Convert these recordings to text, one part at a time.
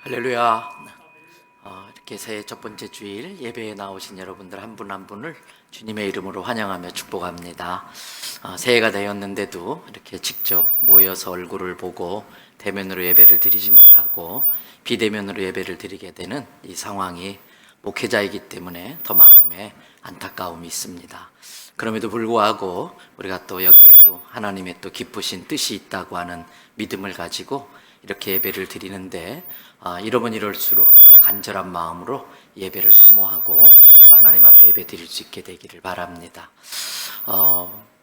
할렐루야. 이렇게 새해 첫 번째 주일 예배에 나오신 여러분들 한 분 한 분을 주님의 이름으로 환영하며 축복합니다. 새해가 되었는데도 이렇게 직접 모여서 얼굴을 보고 대면으로 예배를 드리지 못하고 비대면으로 예배를 드리게 되는 이 상황이 목회자이기 때문에 더 마음에 안타까움이 있습니다. 그럼에도 불구하고 우리가 또 여기에도 하나님의 또 기쁘신 뜻이 있다고 하는 믿음을 가지고 이렇게 예배를 드리는데 이러면 이럴수록 더 간절한 마음으로 예배를 사모하고 또 하나님 앞에 예배 드릴 수 있게 되기를 바랍니다.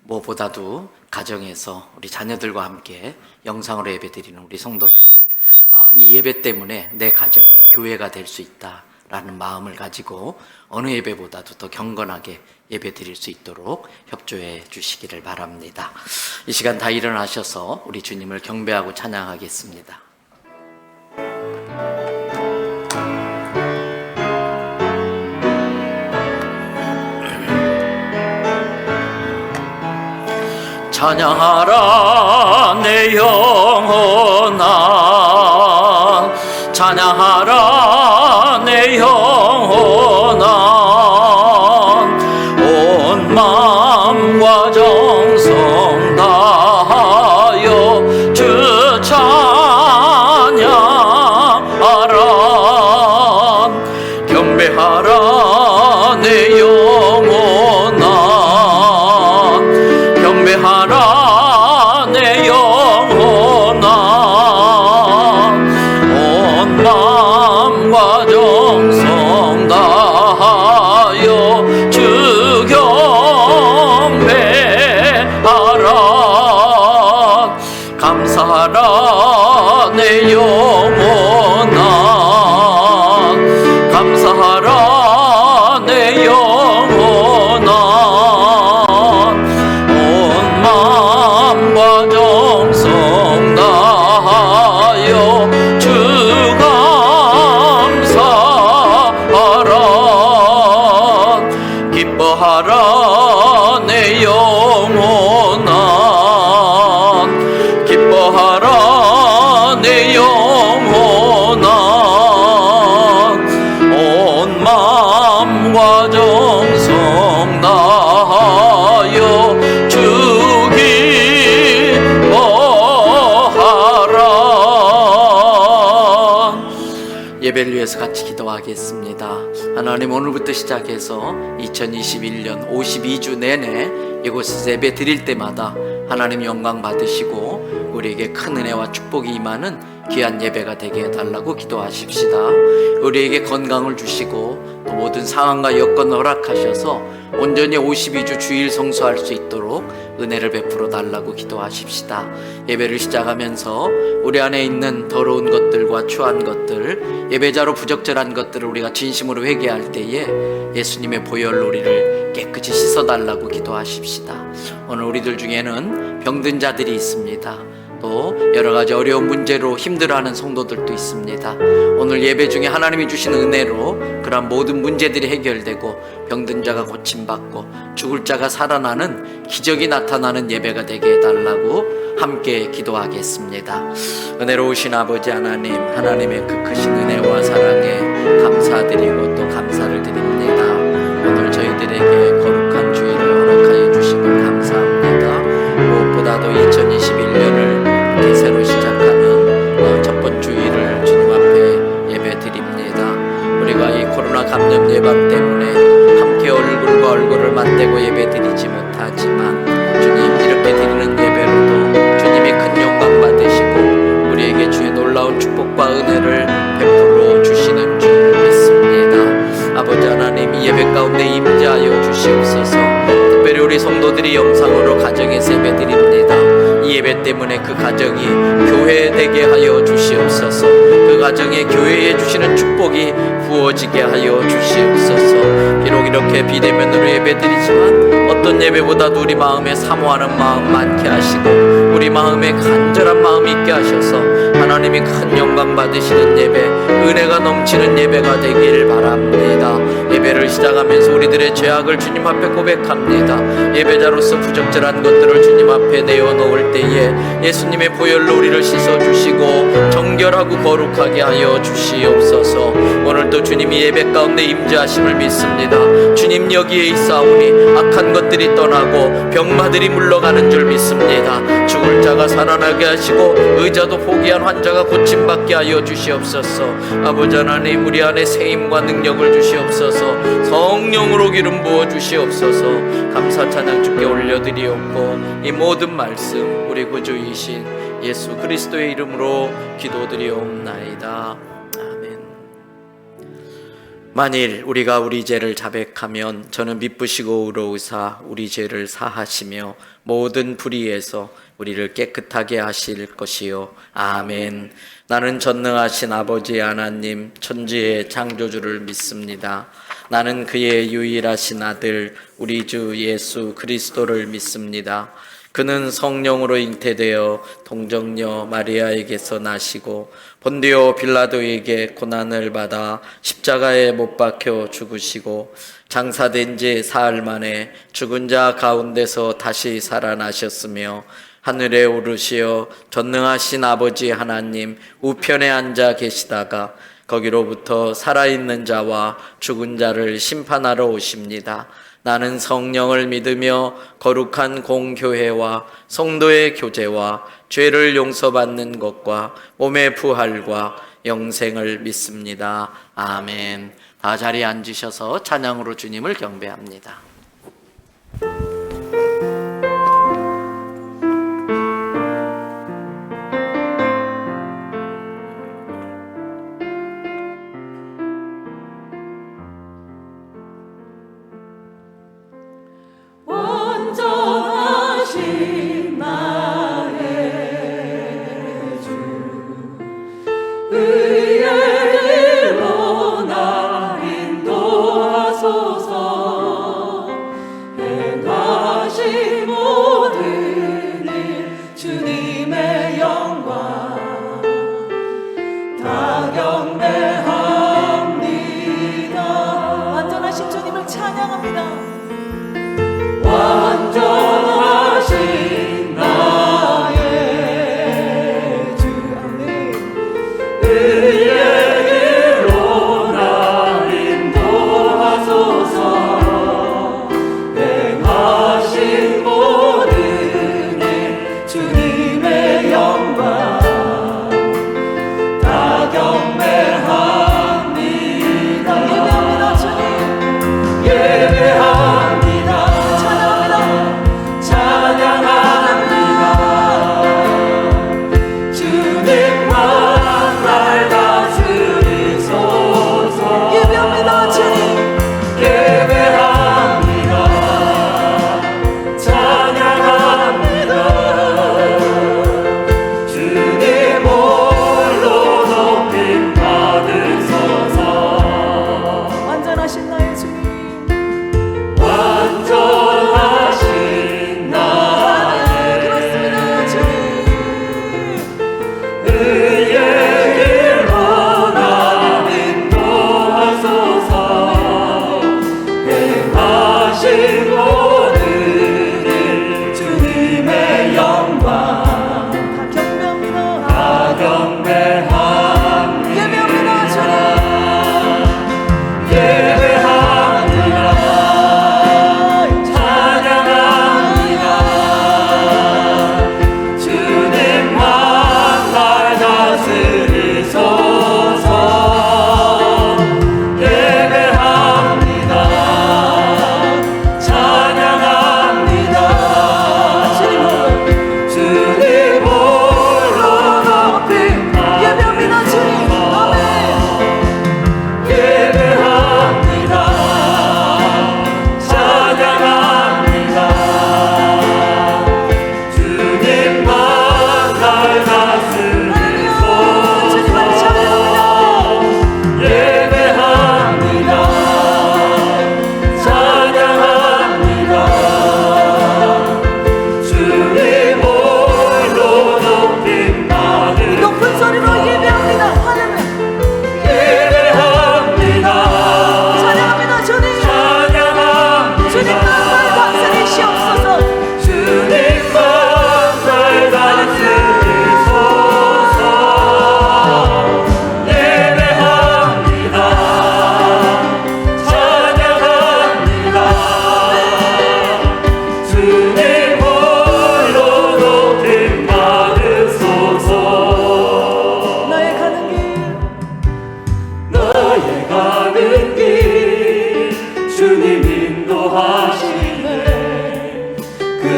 무엇보다도 가정에서 우리 자녀들과 함께 영상으로 예배 드리는 우리 성도들, 이 예배 때문에 내 가정이 교회가 될 수 있다라는 마음을 가지고 어느 예배보다도 더 경건하게 예배 드릴 수 있도록 협조해 주시기를 바랍니다. 이 시간 다 일어나셔서 우리 주님을 경배하고 찬양하겠습니다. 찬양하라 내 영혼아, 찬양하라 내 영혼아, 온 마음과 정성 다하여 주 찬양하라. 경배하라 내 영혼아, 경배하라 내 영혼아, 온 마음과 정성 다하여 주 경배하라. 감사하라 내 영혼아, 감사하라 내 영혼아, 온 마음과 정성 다하여 주 감사하라. 기뻐하라 내 영혼아, 기뻐하라 내 영혼아, 온 마음과 정성 다하여 주 기뻐하라. 예배를 위해서 같이 기도하겠습니다. 하나님, 오늘부터 시작해서 2021년 52주 내내 이곳에서 예배 드릴 때마다 하나님 영광 받으시고 우리에게 큰 은혜와 축복이 임하는 귀한 예배가 되게 해달라고 기도하십시다. 우리에게 건강을 주시고 또 모든 상황과 여건을 허락하셔서 온전히 52주 주일 성수할 수 있도록 은혜를 베풀어 달라고 기도하십시다. 예배를 시작하면서 우리 안에 있는 더러운 것들과 추한 것들, 예배자로 부적절한 것들을 우리가 진심으로 회개할 때에 예수님의 보혈로 우리를 깨끗이 씻어달라고 기도하십시다. 오늘 우리들 중에는 병든 자들이 있습니다. 또 여러가지 어려운 문제로 힘들어하는 성도들도 있습니다. 오늘 예배 중에 하나님이 주시는 은혜로 그러한 모든 문제들이 해결되고 병든 자가 고침받고 죽을 자가 살아나는 기적이 나타나는 예배가 되게 해달라고 함께 기도하겠습니다. 은혜로우신 아버지 하나님, 하나님의 그 크신 은혜와 사랑에 감사드리고 또 감사를 드립니다. 오늘 저희들에게 거룩한 주일을 허락하여 주심을 감사합니다. 무엇보다도 2021년을 새로 시작하는 첫 번째 주일을 주님 앞에 예배 드립니다. 우리가 이 코로나 감염 예방 때문에 함께 얼굴과 얼굴을 맞대고 예배 드리지 못하지만 주님, 이렇게 드리는 예배로도 주님이 큰 영광 받으시고 우리에게 주의 놀라운 축복과 은혜를 베풀어 주시는 줄 믿습니다. 아버지 하나님, 이 예배 가운데 임재하여 주시옵소서. 특별히 우리 성도들이 영상으로 가정에서 예배 드립니다. 이 예배 때문에 그 가정이 교회 되게 하여 주시옵소서. 그 가정에 교회에 주시는 축복이 부어지게 하여 주시옵소서. 비록 이렇게 비대면으로 예배 드리지만 어떤 예배보다도 우리 마음에 사모하는 마음 많게 하시고 우리 마음에 간절한 마음 있게 하셔서 하나님이 큰 영광 받으시는 예배, 은혜가 넘치는 예배가 되길 바랍니다. 예배를 시작하면서 우리들의 죄악을 주님 앞에 고백합니다. 예배자로서 부적절한 것들을 주님 앞에 내어놓을 때에 예수님의 보혈로 우리를 씻어주시고 정결하고 거룩하게 하여 주시옵소서. 오늘도 주님이 예배 가운데 임재하심을 믿습니다. 주님 여기에 있사오니 악한 것들이 떠나고 병마들이 물러가는 줄 믿습니다. 죽을 자가 살아나게 하시고 의자도 포기한 환자가 고침받게 하여 주시옵소서. 아버지 하나님, 우리 안에 세임과 능력을 주시옵소서. 성령으로 기름 부어 주시옵소서. 감사 찬양 주께 올려드리옵고 이 모든 말씀 우리 구주이신 예수 그리스도의 이름으로 기도드리옵나이다. 아멘. 만일 우리가 우리 죄를 자백하면 저는 미쁘시고 의로우사 우리 죄를 사하시며 모든 불의에서 우리를 깨끗하게 하실 것이요. 아멘. 나는 전능하신 아버지 하나님 천지의 창조주를 믿습니다. 나는 그의 유일하신 아들 우리 주 예수 그리스도를 믿습니다. 그는 성령으로 잉태되어 동정녀 마리아에게서 나시고 본디오 빌라도에게 고난을 받아 십자가에 못 박혀 죽으시고 장사된 지 사흘 만에 죽은 자 가운데서 다시 살아나셨으며 하늘에 오르시어 전능하신 아버지 하나님 우편에 앉아 계시다가 거기로부터 살아있는 자와 죽은 자를 심판하러 오십니다. 나는 성령을 믿으며 거룩한 공교회와 성도의 교제와 죄를 용서받는 것과 몸의 부활과 영생을 믿습니다. 아멘. 다 자리에 앉으셔서 찬양으로 주님을 경배합니다. 온전하신 나의 주 의의 길로 나 인도하소서.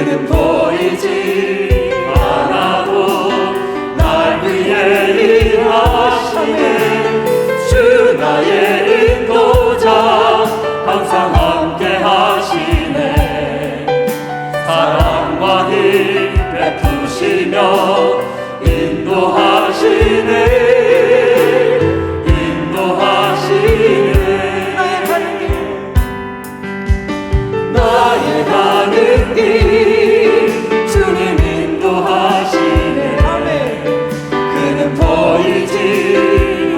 그는 보이지 않아도 날 위해 일하시네. 주 나의 인도자 항상 함께 하시네. 사랑과 힘 베푸시며 인도하시네. 인도하시네. 나의 가는 길 주님 인도하시네. 그는 보이지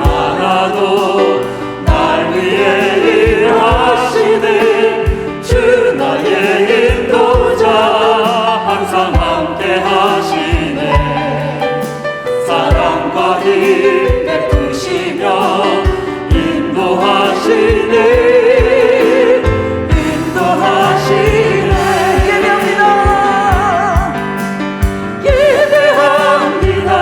않아도 날 위해 일하시네. 주 나의 인도자 항상 함께 하시네. 사랑과 힘 베푸시며 인도하시네. 예배합니다.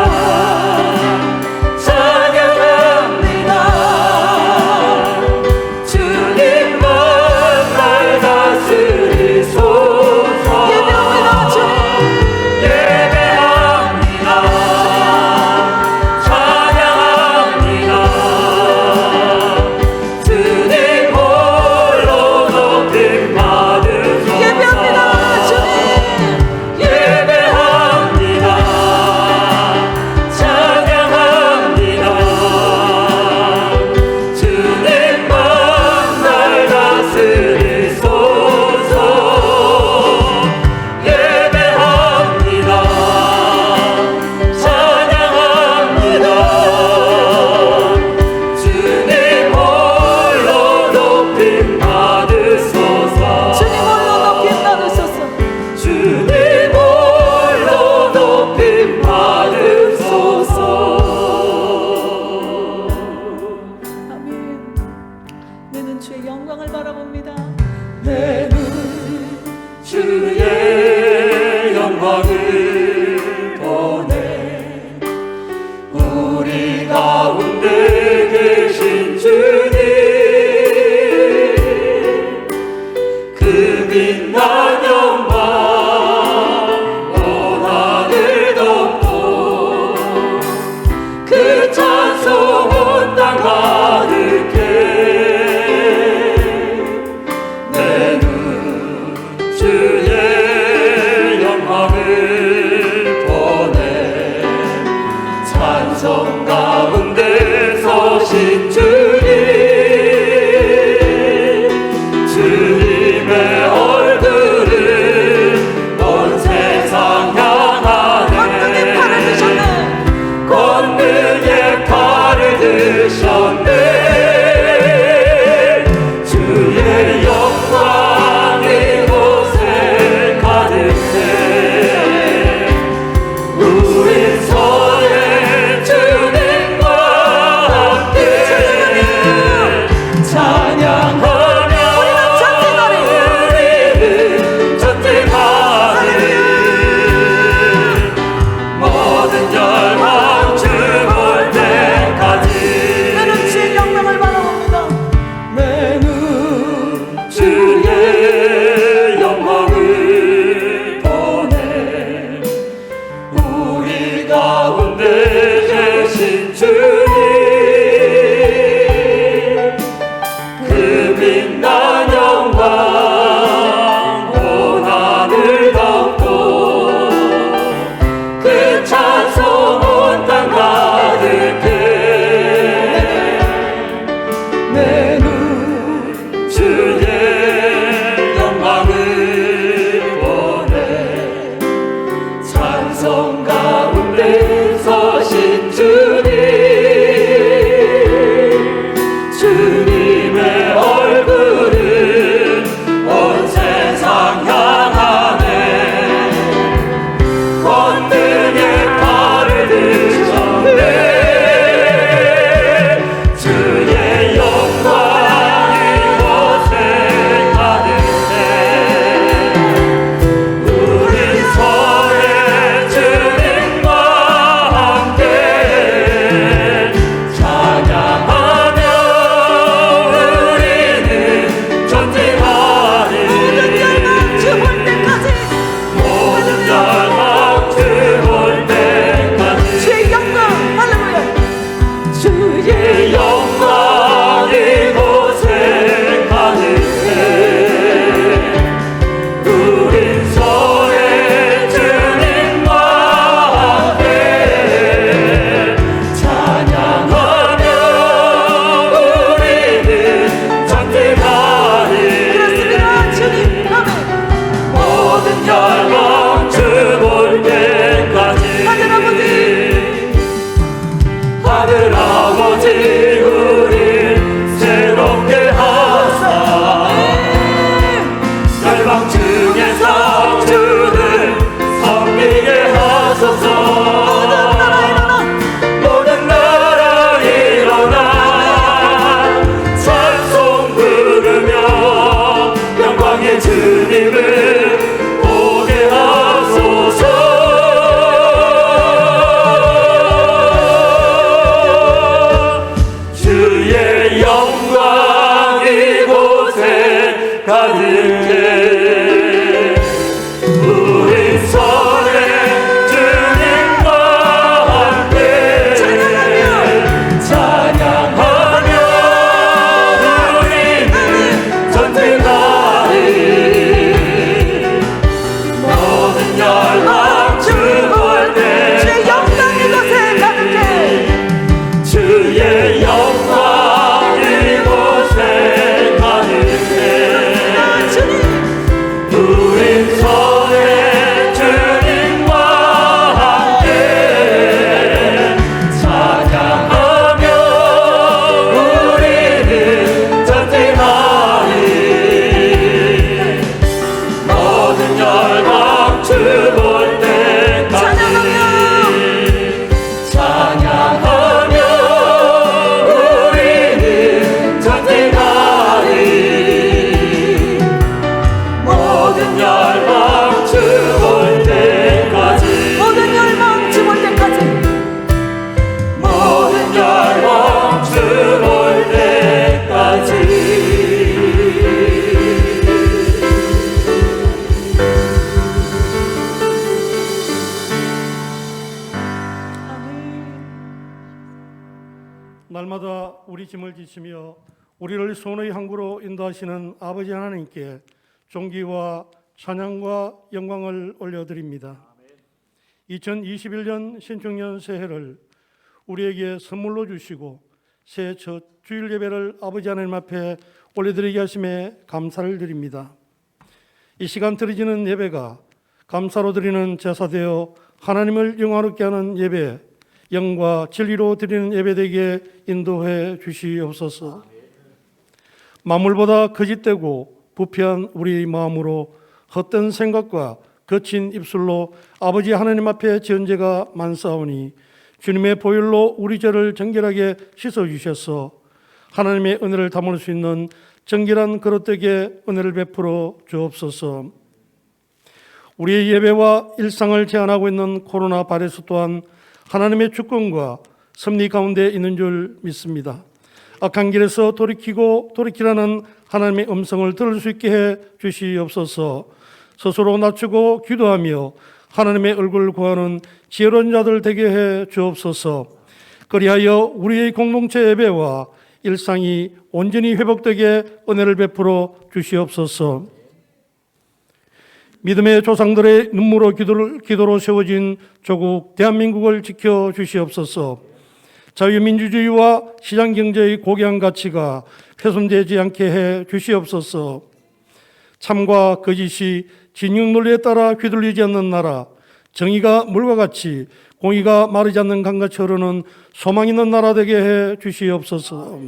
열방 주볼 때까지 하늘 아버지 우리 새롭게 하사 열방 중에서 주를 섬기게 하소서. 모든 나라 일어나 찬송 부르며 영광의 주님을 보게 하소서. 주의 영광 이곳에 가득해 우리 손에 주님과 함께 찬양하며 우리는 전쟁하리. 모든 열방 주볼 때 주의 영광 이곳에 가득해 주의 영광 이곳에 가득해 우린 손에 주님과 함께 찬양하며 우리는 전쟁하리. 모든 열방 주볼 때까지 찬양하며 우리는 전쟁하리. 모든 열방 주볼 때까지 모든 열방 주볼 때까지 모든 열방 주볼 때까지. 날마다 우리 짐을 지시며 우리를 선의 항구로 인도하시는 아버지 하나님께 존귀와 찬양과 영광을 올려드립니다. 2021년 신축년 새해를 우리에게 선물로 주시고 새해 첫 주일 예배를 아버지 하나님 앞에 올려드리게 하심에 감사를 드립니다. 이 시간 드리지는 예배가 감사로 드리는 제사되어 하나님을 영화롭게 하는 예배, 영과 진리로 드리는 예배되게 인도해 주시옵소서. 만물보다 거짓되고 부패한 우리 마음으로 헛된 생각과 거친 입술로 아버지 하나님 앞에 지은 죄가 많사오니 주님의 보혈로 우리 죄를 정결하게 씻어주셔서 하나님의 은혜를 담을 수 있는 정결한 그릇되게 은혜를 베풀어 주옵소서. 우리의 예배와 일상을 제한하고 있는 코로나 바이러스 또한 하나님의 주권과 섭리 가운데 있는 줄 믿습니다. 악한 길에서 돌이키라는 하나님의 음성을 들을 수 있게 해 주시옵소서. 스스로 낮추고 기도하며 하나님의 얼굴을 구하는 지혜로운 자들 되게 해 주옵소서. 그리하여 우리의 공동체 예배와 일상이 온전히 회복되게 은혜를 베풀어 주시옵소서. 믿음의 조상들의 눈물로 기도로 세워진 조국 대한민국을 지켜 주시옵소서. 자유민주주의와 시장경제의 고귀한 가치가 훼손되지 않게 해 주시옵소서. 참과 거짓이 진영 논리에 따라 휘둘리지 않는 나라, 정의가 물과 같이 공의가 마르지 않는 강같이 흐르는 소망 있는 나라 되게 해 주시옵소서.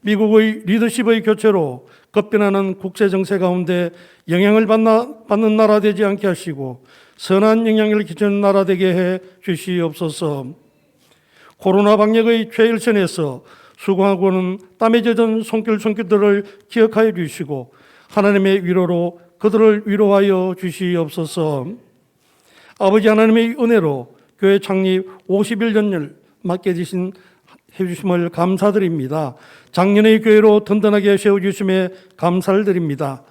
미국의 리더십의 교체로 급변하는 국제 정세 가운데 영향을 받는 나라 되지 않게 하시고 선한 영향을 끼치는 나라 되게 해 주시옵소서. 코로나 방역의 최일선에서 수고하고는 땀에 젖은 손길들을 기억하여 주시고 하나님의 위로로 그들을 위로하여 주시옵소서. 아버지 하나님의 은혜로 교회 창립 51년을 맡겨주신 해주심을 감사드립니다. 작년의 교회로 든든하게 세워주심에 감사를 드립니다.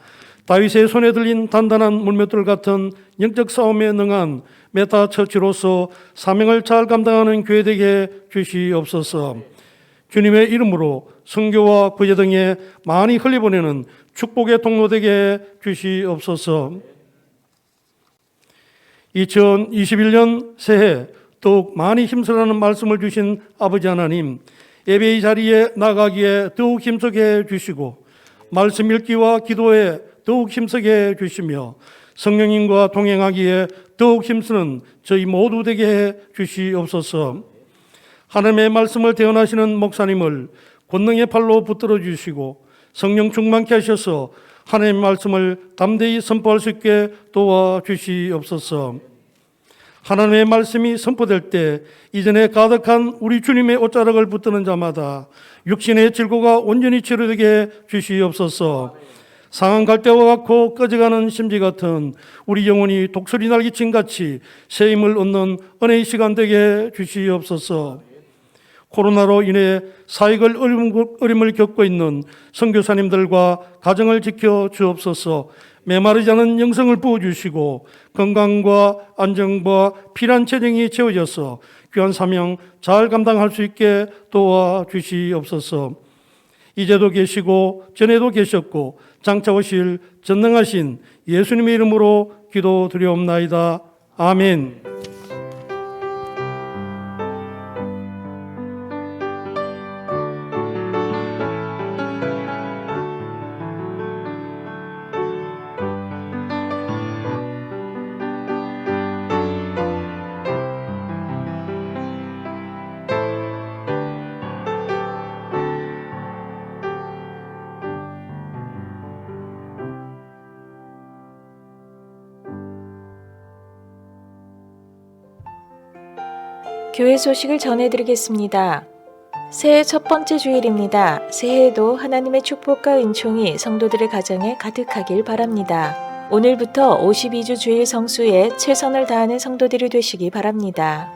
다윗의 손에 들린 단단한 물맷돌 같은 영적 싸움에 능한 메타처치로서 사명을 잘 감당하는 교회 되게 주시옵소서. 주님의 이름으로 선교와 구제 등에 많이 흘려보내는 축복의 통로 되게 주시옵소서. 2021년 새해 더욱 많이 힘쓰라는 말씀을 주신 아버지 하나님, 예배의 자리에 나가기에 더욱 힘쓰게 해주시고 말씀 읽기와 기도에 더욱 힘쓰게 해주시며 성령님과 동행하기에 더욱 힘쓰는 저희 모두 되게 해 주시옵소서. 하나님의 말씀을 대언하시는 목사님을 권능의 팔로 붙들어 주시고 성령 충만케 하셔서 하나님의 말씀을 담대히 선포할 수 있게 도와주시옵소서. 하나님의 말씀이 선포될 때 이전에 가득한 우리 주님의 옷자락을 붙드는 자마다 육신의 질고가 온전히 치료되게 해 주시옵소서. 상한 갈대와 같고 꺼져가는 심지 같은 우리 영혼이 독수리 날개친 같이 새 힘을 얻는 은혜의 시간 되게 해 주시옵소서. 코로나로 인해 사익을 어림을 겪고 있는 선교사님들과 가정을 지켜 주옵소서. 메마르지 않은 영성을 부어주시고 건강과 안정과 필요한 재정이 채워져서 귀한 사명 잘 감당할 수 있게 도와주시옵소서. 이제도 계시고 전에도 계셨고 장차 오실 전능하신 예수님의 이름으로 기도드리옵나이다. 아멘. 교회 소식을 전해드리겠습니다. 새해 첫 번째 주일입니다. 새해에도 하나님의 축복과 은총이 성도들의 가정에 가득하길 바랍니다. 오늘부터 52주 주일 성수에 최선을 다하는 성도들이 되시기 바랍니다.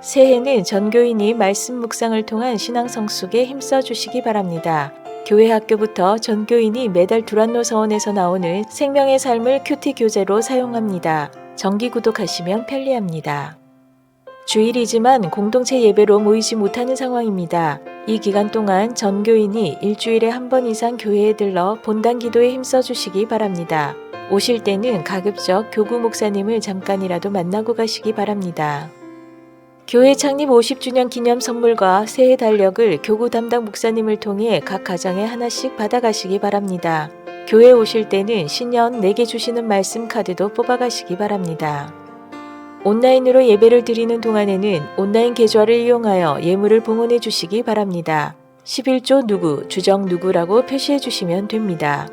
새해에는 전교인이 말씀 묵상을 통한 신앙 성숙에 힘써 주시기 바랍니다. 교회 학교부터 전교인이 매달 두란노 서원에서 나오는 생명의 삶을 큐티 교재로 사용합니다. 정기 구독하시면 편리합니다. 주일이지만 공동체 예배로 모이지 못하는 상황입니다. 이 기간 동안 전교인이 일주일에 한 번 이상 교회에 들러 본당 기도에 힘써 주시기 바랍니다. 오실 때는 가급적 교구 목사님을 잠깐이라도 만나고 가시기 바랍니다. 교회 창립 50주년 기념 선물과 새해 달력을 교구 담당 목사님을 통해 각 가정에 하나씩 받아가시기 바랍니다. 교회 오실 때는 신년 내게 주시는 말씀 카드도 뽑아가시기 바랍니다. 온라인으로 예배를 드리는 동안에는 온라인 계좌를 이용하여 예물을 봉헌해 주시기 바랍니다. 11조 누구, 주정 누구라고 표시해 주시면 됩니다.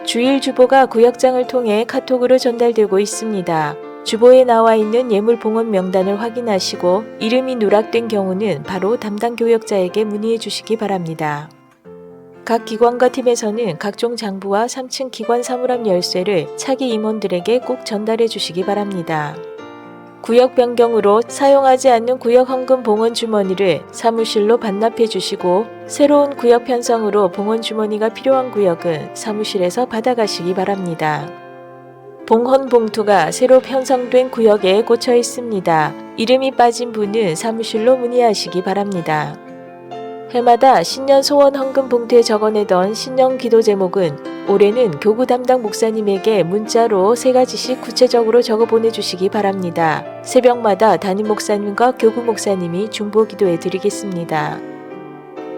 주일 주보가 구역장을 통해 카톡으로 전달되고 있습니다. 주보에 나와 있는 예물 봉헌 명단을 확인하시고 이름이 누락된 경우는 바로 담당 교역자에게 문의해 주시기 바랍니다. 각 기관과 팀에서는 각종 장부와 3층 기관 사물함 열쇠를 차기 임원들에게 꼭 전달해 주시기 바랍니다. 구역 변경으로 사용하지 않는 구역 헌금 봉헌 주머니를 사무실로 반납해 주시고 새로운 구역 편성으로 봉헌 주머니가 필요한 구역은 사무실에서 받아가시기 바랍니다. 봉헌 봉투가 새로 편성된 구역에 꽂혀 있습니다. 이름이 빠진 분은 사무실로 문의하시기 바랍니다. 해마다 신년 소원 헌금 봉투에 적어내던 신년 기도 제목은 올해는 교구 담당 목사님에게 문자로 3가지씩 구체적으로 적어 보내주시기 바랍니다. 새벽마다 담임 목사님과 교구 목사님이 중보 기도해 드리겠습니다.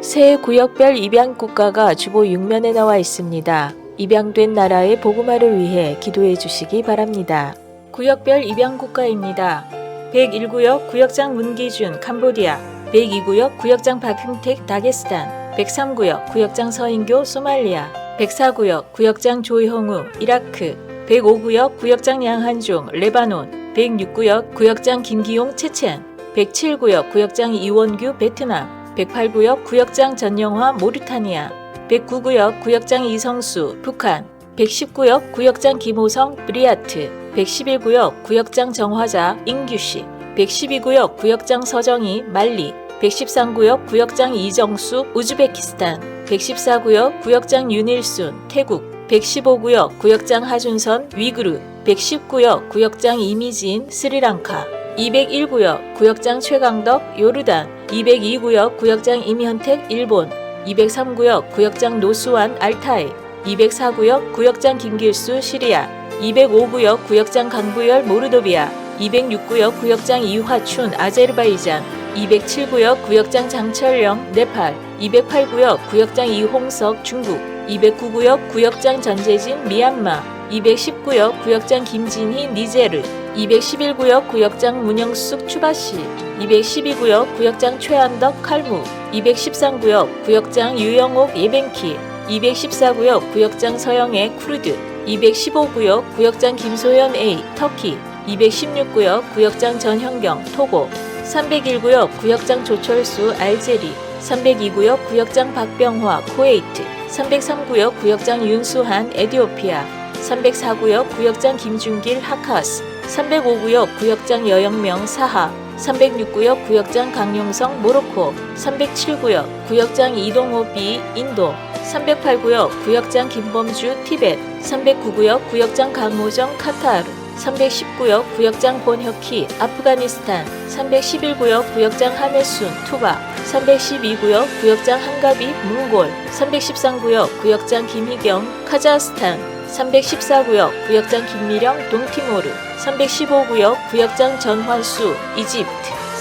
새해 구역별 입양 국가가 주보 6면에 나와 있습니다. 입양된 나라의 복음화를 위해 기도해 주시기 바랍니다. 구역별 입양 국가입니다. 101구역 구역장 문기준 캄보디아, 102구역 구역장 박흥택 다게스탄, 103구역 구역장 서인교 소말리아, 104구역 구역장 조형우 이라크, 105구역 구역장 양한종 레바논, 106구역 구역장 김기용 체첸, 107구역 구역장 이원규 베트남, 108구역 구역장 전영화 모르타니아, 109구역 구역장 이성수 북한, 110구역 구역장 김호성 브리아트, 111구역 구역장 정화자 인규씨, 112구역 구역장 서정희 말리, 113구역 구역장 이정수 우즈베키스탄, 114구역 구역장 윤일순 태국, 115구역 구역장 하준선 위그르, 110구역 구역장 이미진 스리랑카, 201구역 구역장 최강덕 요르단, 202구역 구역장 임현택 일본, 203구역 구역장 노수환 알타이, 204구역 구역장 김길수 시리아, 205구역 구역장 강부열 모르도비아, 206구역 구역장 이화춘 아제르바이잔, 207구역 구역장 장철영 네팔, 208구역 구역장 이홍석 중국, 209구역 구역장 전재진 미얀마, 210구역 구역장 김진희 니제르, 211구역 구역장 문영숙 추바시, 212구역 구역장 최한덕 칼무, 213구역 구역장 유영옥 예뱅키, 214구역 구역장 서영애 쿠르드, 215구역 구역장 김소연 A 터키, 216구역 구역장 전형경 토고, 301구역 구역장 조철수 알제리, 302구역 구역장 박병화 쿠웨이트, 303구역 구역장 윤수한 에티오피아, 304구역 구역장 김준길 하카스, 305구역 구역장 여영명 사하, 306구역 구역장 강용성 모로코, 307구역 구역장 이동호 B 인도, 308구역 구역장 김범주 티벳, 309구역 구역장 강호정 카타르, 310구역 구역장 본혁희 아프가니스탄, 311구역 구역장 하메순 투바, 312구역 구역장 한가비 몽골, 313구역 구역장 김희경 카자흐스탄, 314구역 구역장 김미령 동티모르, 315구역 구역장 전환수 이집트,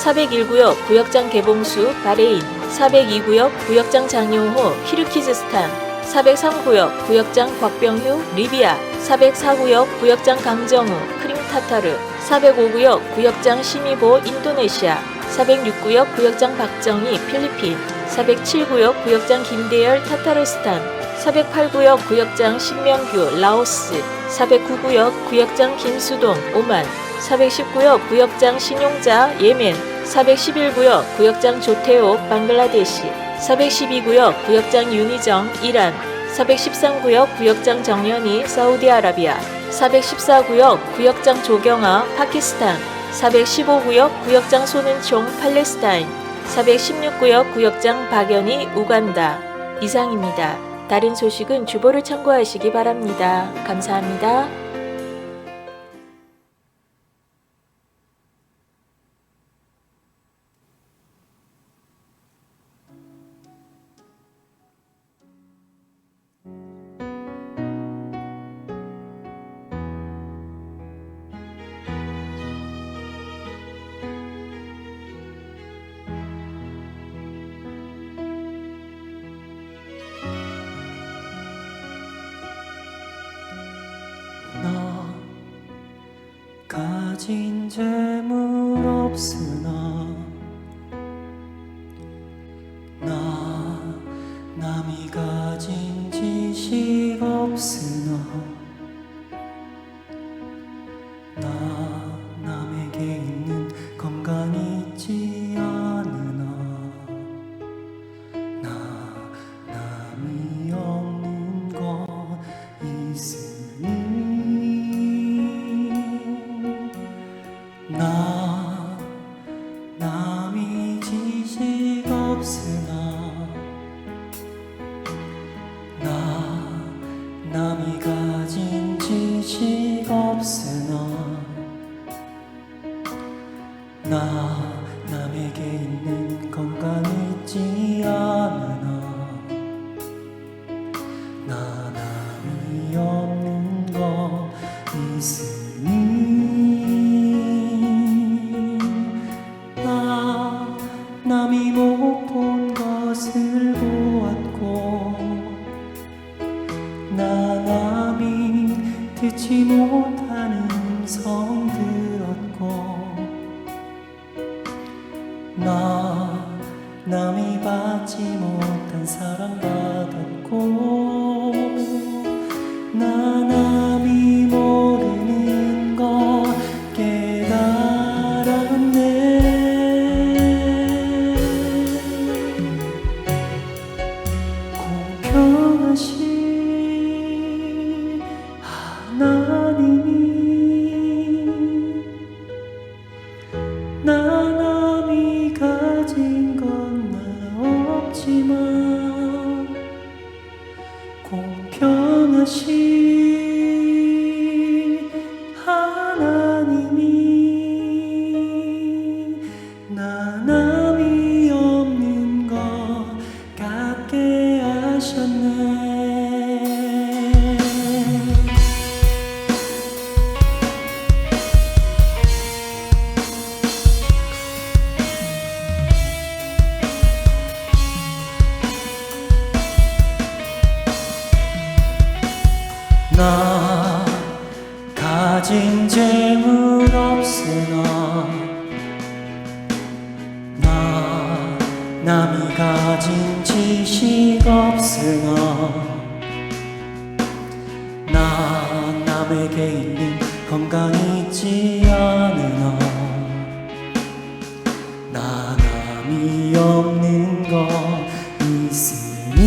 401구역 구역장 개봉수 바레인, 402구역 구역장 장용호 키르기즈스탄, 403구역 구역장 곽병휴 리비아, 404구역 구역장 강정우 크림타타르, 405구역 구역장 시미보 인도네시아, 406구역 구역장 박정희 필리핀, 407구역 구역장 김대열 타타르스탄, 408구역 구역장 신명규 라오스, 409구역 구역장 김수동 오만, 410구역 구역장 신용자 예멘, 411구역 구역장 조태옥 방글라데시, 412구역 구역장 윤희정 이란, 413구역 구역장 정연희 사우디아라비아, 414구역 구역장 조경아 파키스탄, 415구역 구역장 손은총 팔레스타인, 416구역 구역장 박연희 우간다. 이상입니다. 다른 소식은 주보를 참고하시기 바랍니다. 감사합니다. 가진 재물 없으나 나 남이 가진 지식 없으나 나 남에게 있는 건강 있지 않으나 나 남이 없는 것 있으니 나 남이 지식 없으나 나 남이 가진 지식 없으나 나 남에게 있는 건강 있지 않으나 나 남이 없는 것 있으니 남이 못 본 것을 보았고 나 남이 듣지 못하는 음성 들었고 나 남이 받지 못한 사랑 받았고 나 남이 모르는 것 깨달았네. 공평하신 하나님이 나 남이 가진 건 나 없지만 가진 재물 없으나 나 남이 가진 지식 없으나 나 남에게 있는 건강 있지 않으나 나 남이 없는 것 있으니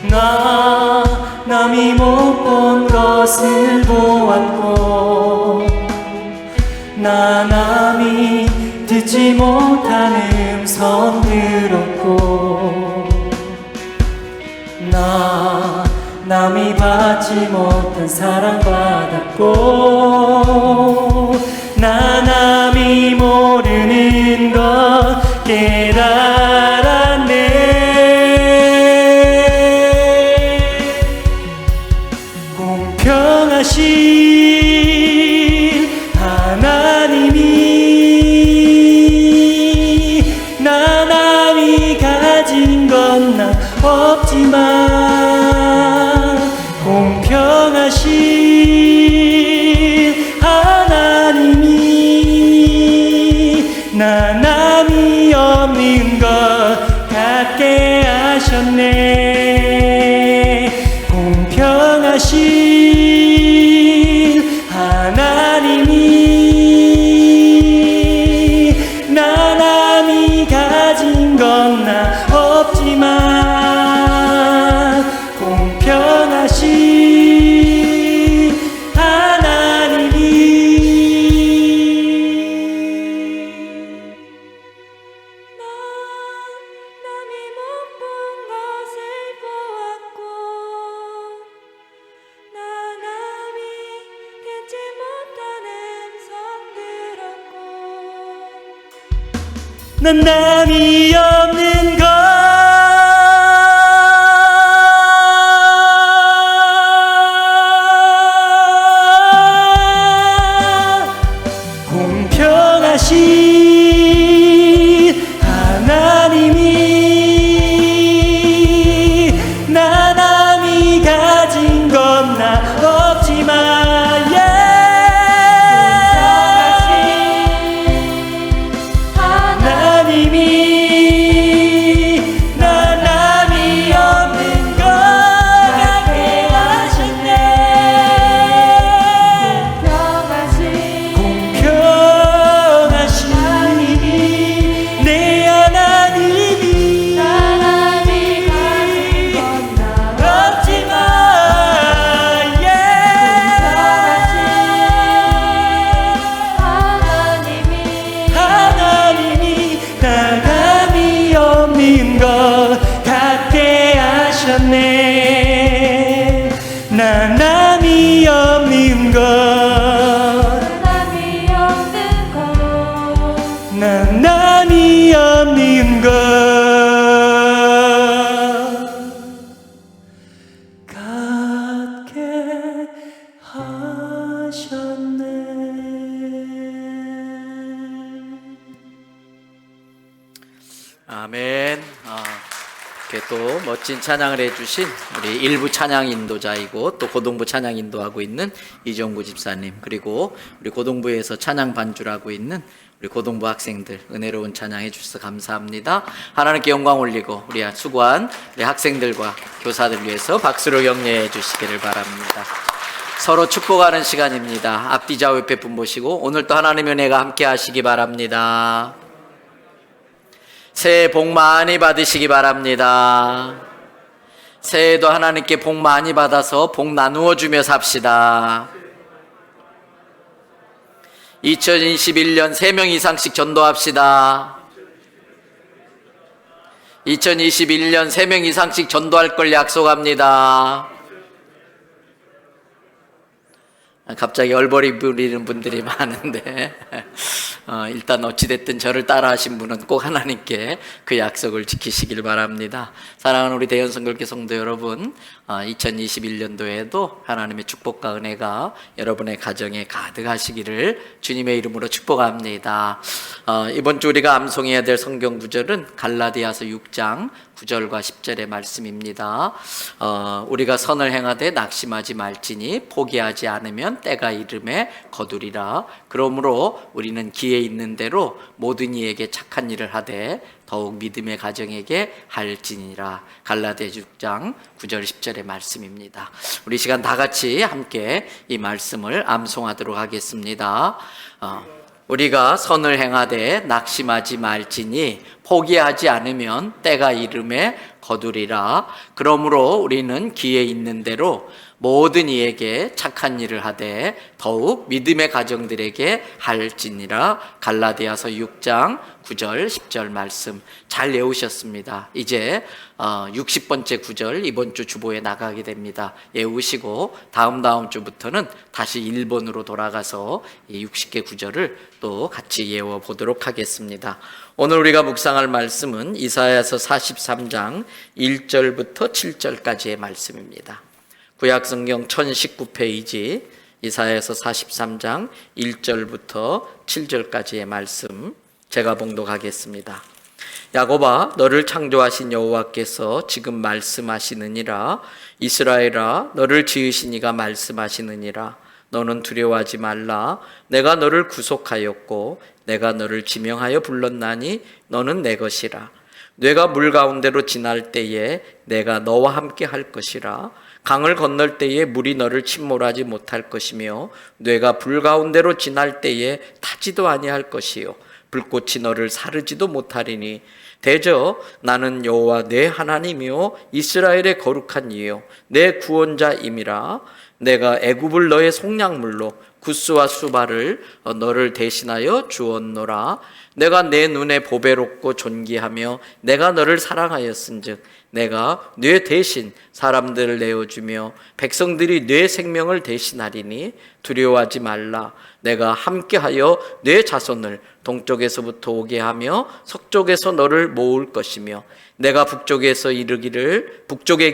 나 남이 못 본 것을 보았고 나 남이 듣지 못한 음성 들었고 나 남이 받지 못한 사랑 받았고 나 남이 모르는 것 깨달았네. 공평하신 하나님이 나 남이 가진 건 나 없지만 공평하신 하나님이 나 남이 없는 것 같게 하셨네. 공평하신 하나님이 나 남이 가진 건 나 없지만 공평하신 하나님이 남이 못 본 것을 보았고 나 남이 듣지 못한 음성 들었고 난 남이 없는 것 공평하신 하나님이 나 남이 가진 건 나 없지만 하나님이 나 남이 없는 것 같게 하셨네. 공평하신 하나님이 내 하나님이 나 남이 가진 건 나 없지만 하나님이 나 남이 없는 것 같게 하셨네. 나 남이 없는 것 나 남이 없는 것 같게 하셨네. 아멘. 이렇게 또 멋진 찬양을 해주신 우리 일부 찬양 인도자이고 또 고동부 찬양 인도하고 있는 이정구 집사님, 그리고 우리 고동부에서 찬양 반주를 하고 있는 우리 고동부 학생들 은혜로운 찬양해 주셔서 감사합니다. 하나님께 영광 올리고 우리 수고한 우리 학생들과 교사들 위해서 박수로 격려해 주시기를 바랍니다. 서로 축복하는 시간입니다. 앞뒤 좌우 옆에 분 보시고 오늘 또 하나님의 은혜가 함께 하시기 바랍니다. 새해 복 많이 받으시기 바랍니다. 새해도 하나님께 복 많이 받아서 복 나누어 주며 삽시다. 2021년 3명 이상씩 전도합시다. 2021년 3명 이상씩 전도할 걸 약속합니다. 갑자기 얼버리 부리는 분들이 많은데 일단 어찌됐든 저를 따라 하신 분은 꼭 하나님께 그 약속을 지키시길 바랍니다. 사랑하는 우리 대연성결교 성도 여러분, 2021년도에도 하나님의 축복과 은혜가 여러분의 가정에 가득하시기를 주님의 이름으로 축복합니다. 이번 주 우리가 암송해야 될 성경 구절은 갈라디아서 6장 9절과 10절의 말씀입니다. 우리가 선을 행하되 낙심하지 말지니 포기하지 않으면 때가 이름에 거두리라. 그러므로 우리는 기회 있는 대로 모든 이에게 착한 일을 하되 더욱 믿음의 가정에게 할지니라. 갈라디아 6장 9절 10절의 말씀입니다. 우리 시간 다 같이 함께 이 말씀을 암송하도록 하겠습니다. 우리가 선을 행하되 낙심하지 말지니 포기하지 않으면 때가 이름에 거두리라. 그러므로 우리는 기회 있는 대로 모든 이에게 착한 일을 하되 더욱 믿음의 가정들에게 할지니라. 갈라디아서 6장 9절 10절 말씀 잘 외우셨습니다. 이제 60번째 구절 이번 주 주보에 나가게 됩니다. 외우시고 다음 주부터는 다시 1번으로 돌아가서 이 60개 구절을 또 같이 외워보도록 하겠습니다. 오늘 우리가 묵상할 말씀은 이사야서 43장 1절부터 7절까지의 말씀입니다. 구약성경 1019페이지 이사야서 43장 1절부터 7절까지의 말씀 제가 봉독하겠습니다. 야곱아, 너를 창조하신 여호와께서 지금 말씀하시느니라. 이스라엘아, 너를 지으신 이가 말씀하시느니라. 너는 두려워하지 말라. 내가 너를 구속하였고 내가 너를 지명하여 불렀나니 너는 내 것이라. 뇌가 물 가운데로 지날 때에 내가 너와 함께 할 것이라. 강을 건널 때에 물이 너를 침몰하지 못할 것이며 뇌가 불 가운데로 지날 때에 타지도 아니할 것이요 불꽃이 너를 사르지도 못하리니 대저 나는 여호와 내 하나님이요 이스라엘의 거룩한 이요 내 구원자임이라. 내가 애굽을 너의 속량물로 구스와 수바를 너를 대신하여 주었노라. 내가 내 눈에 보배롭고 존귀하며 내가 너를 사랑하였은즉 내가 뇌 대신 사람들을 내어주며 백성들이 뇌 생명을 대신하리니 두려워하지 말라. 내가 함께하여 뇌 자손을 동쪽에서부터 오게 하며 서쪽에서 너를 모을 것이며 내가 북쪽에게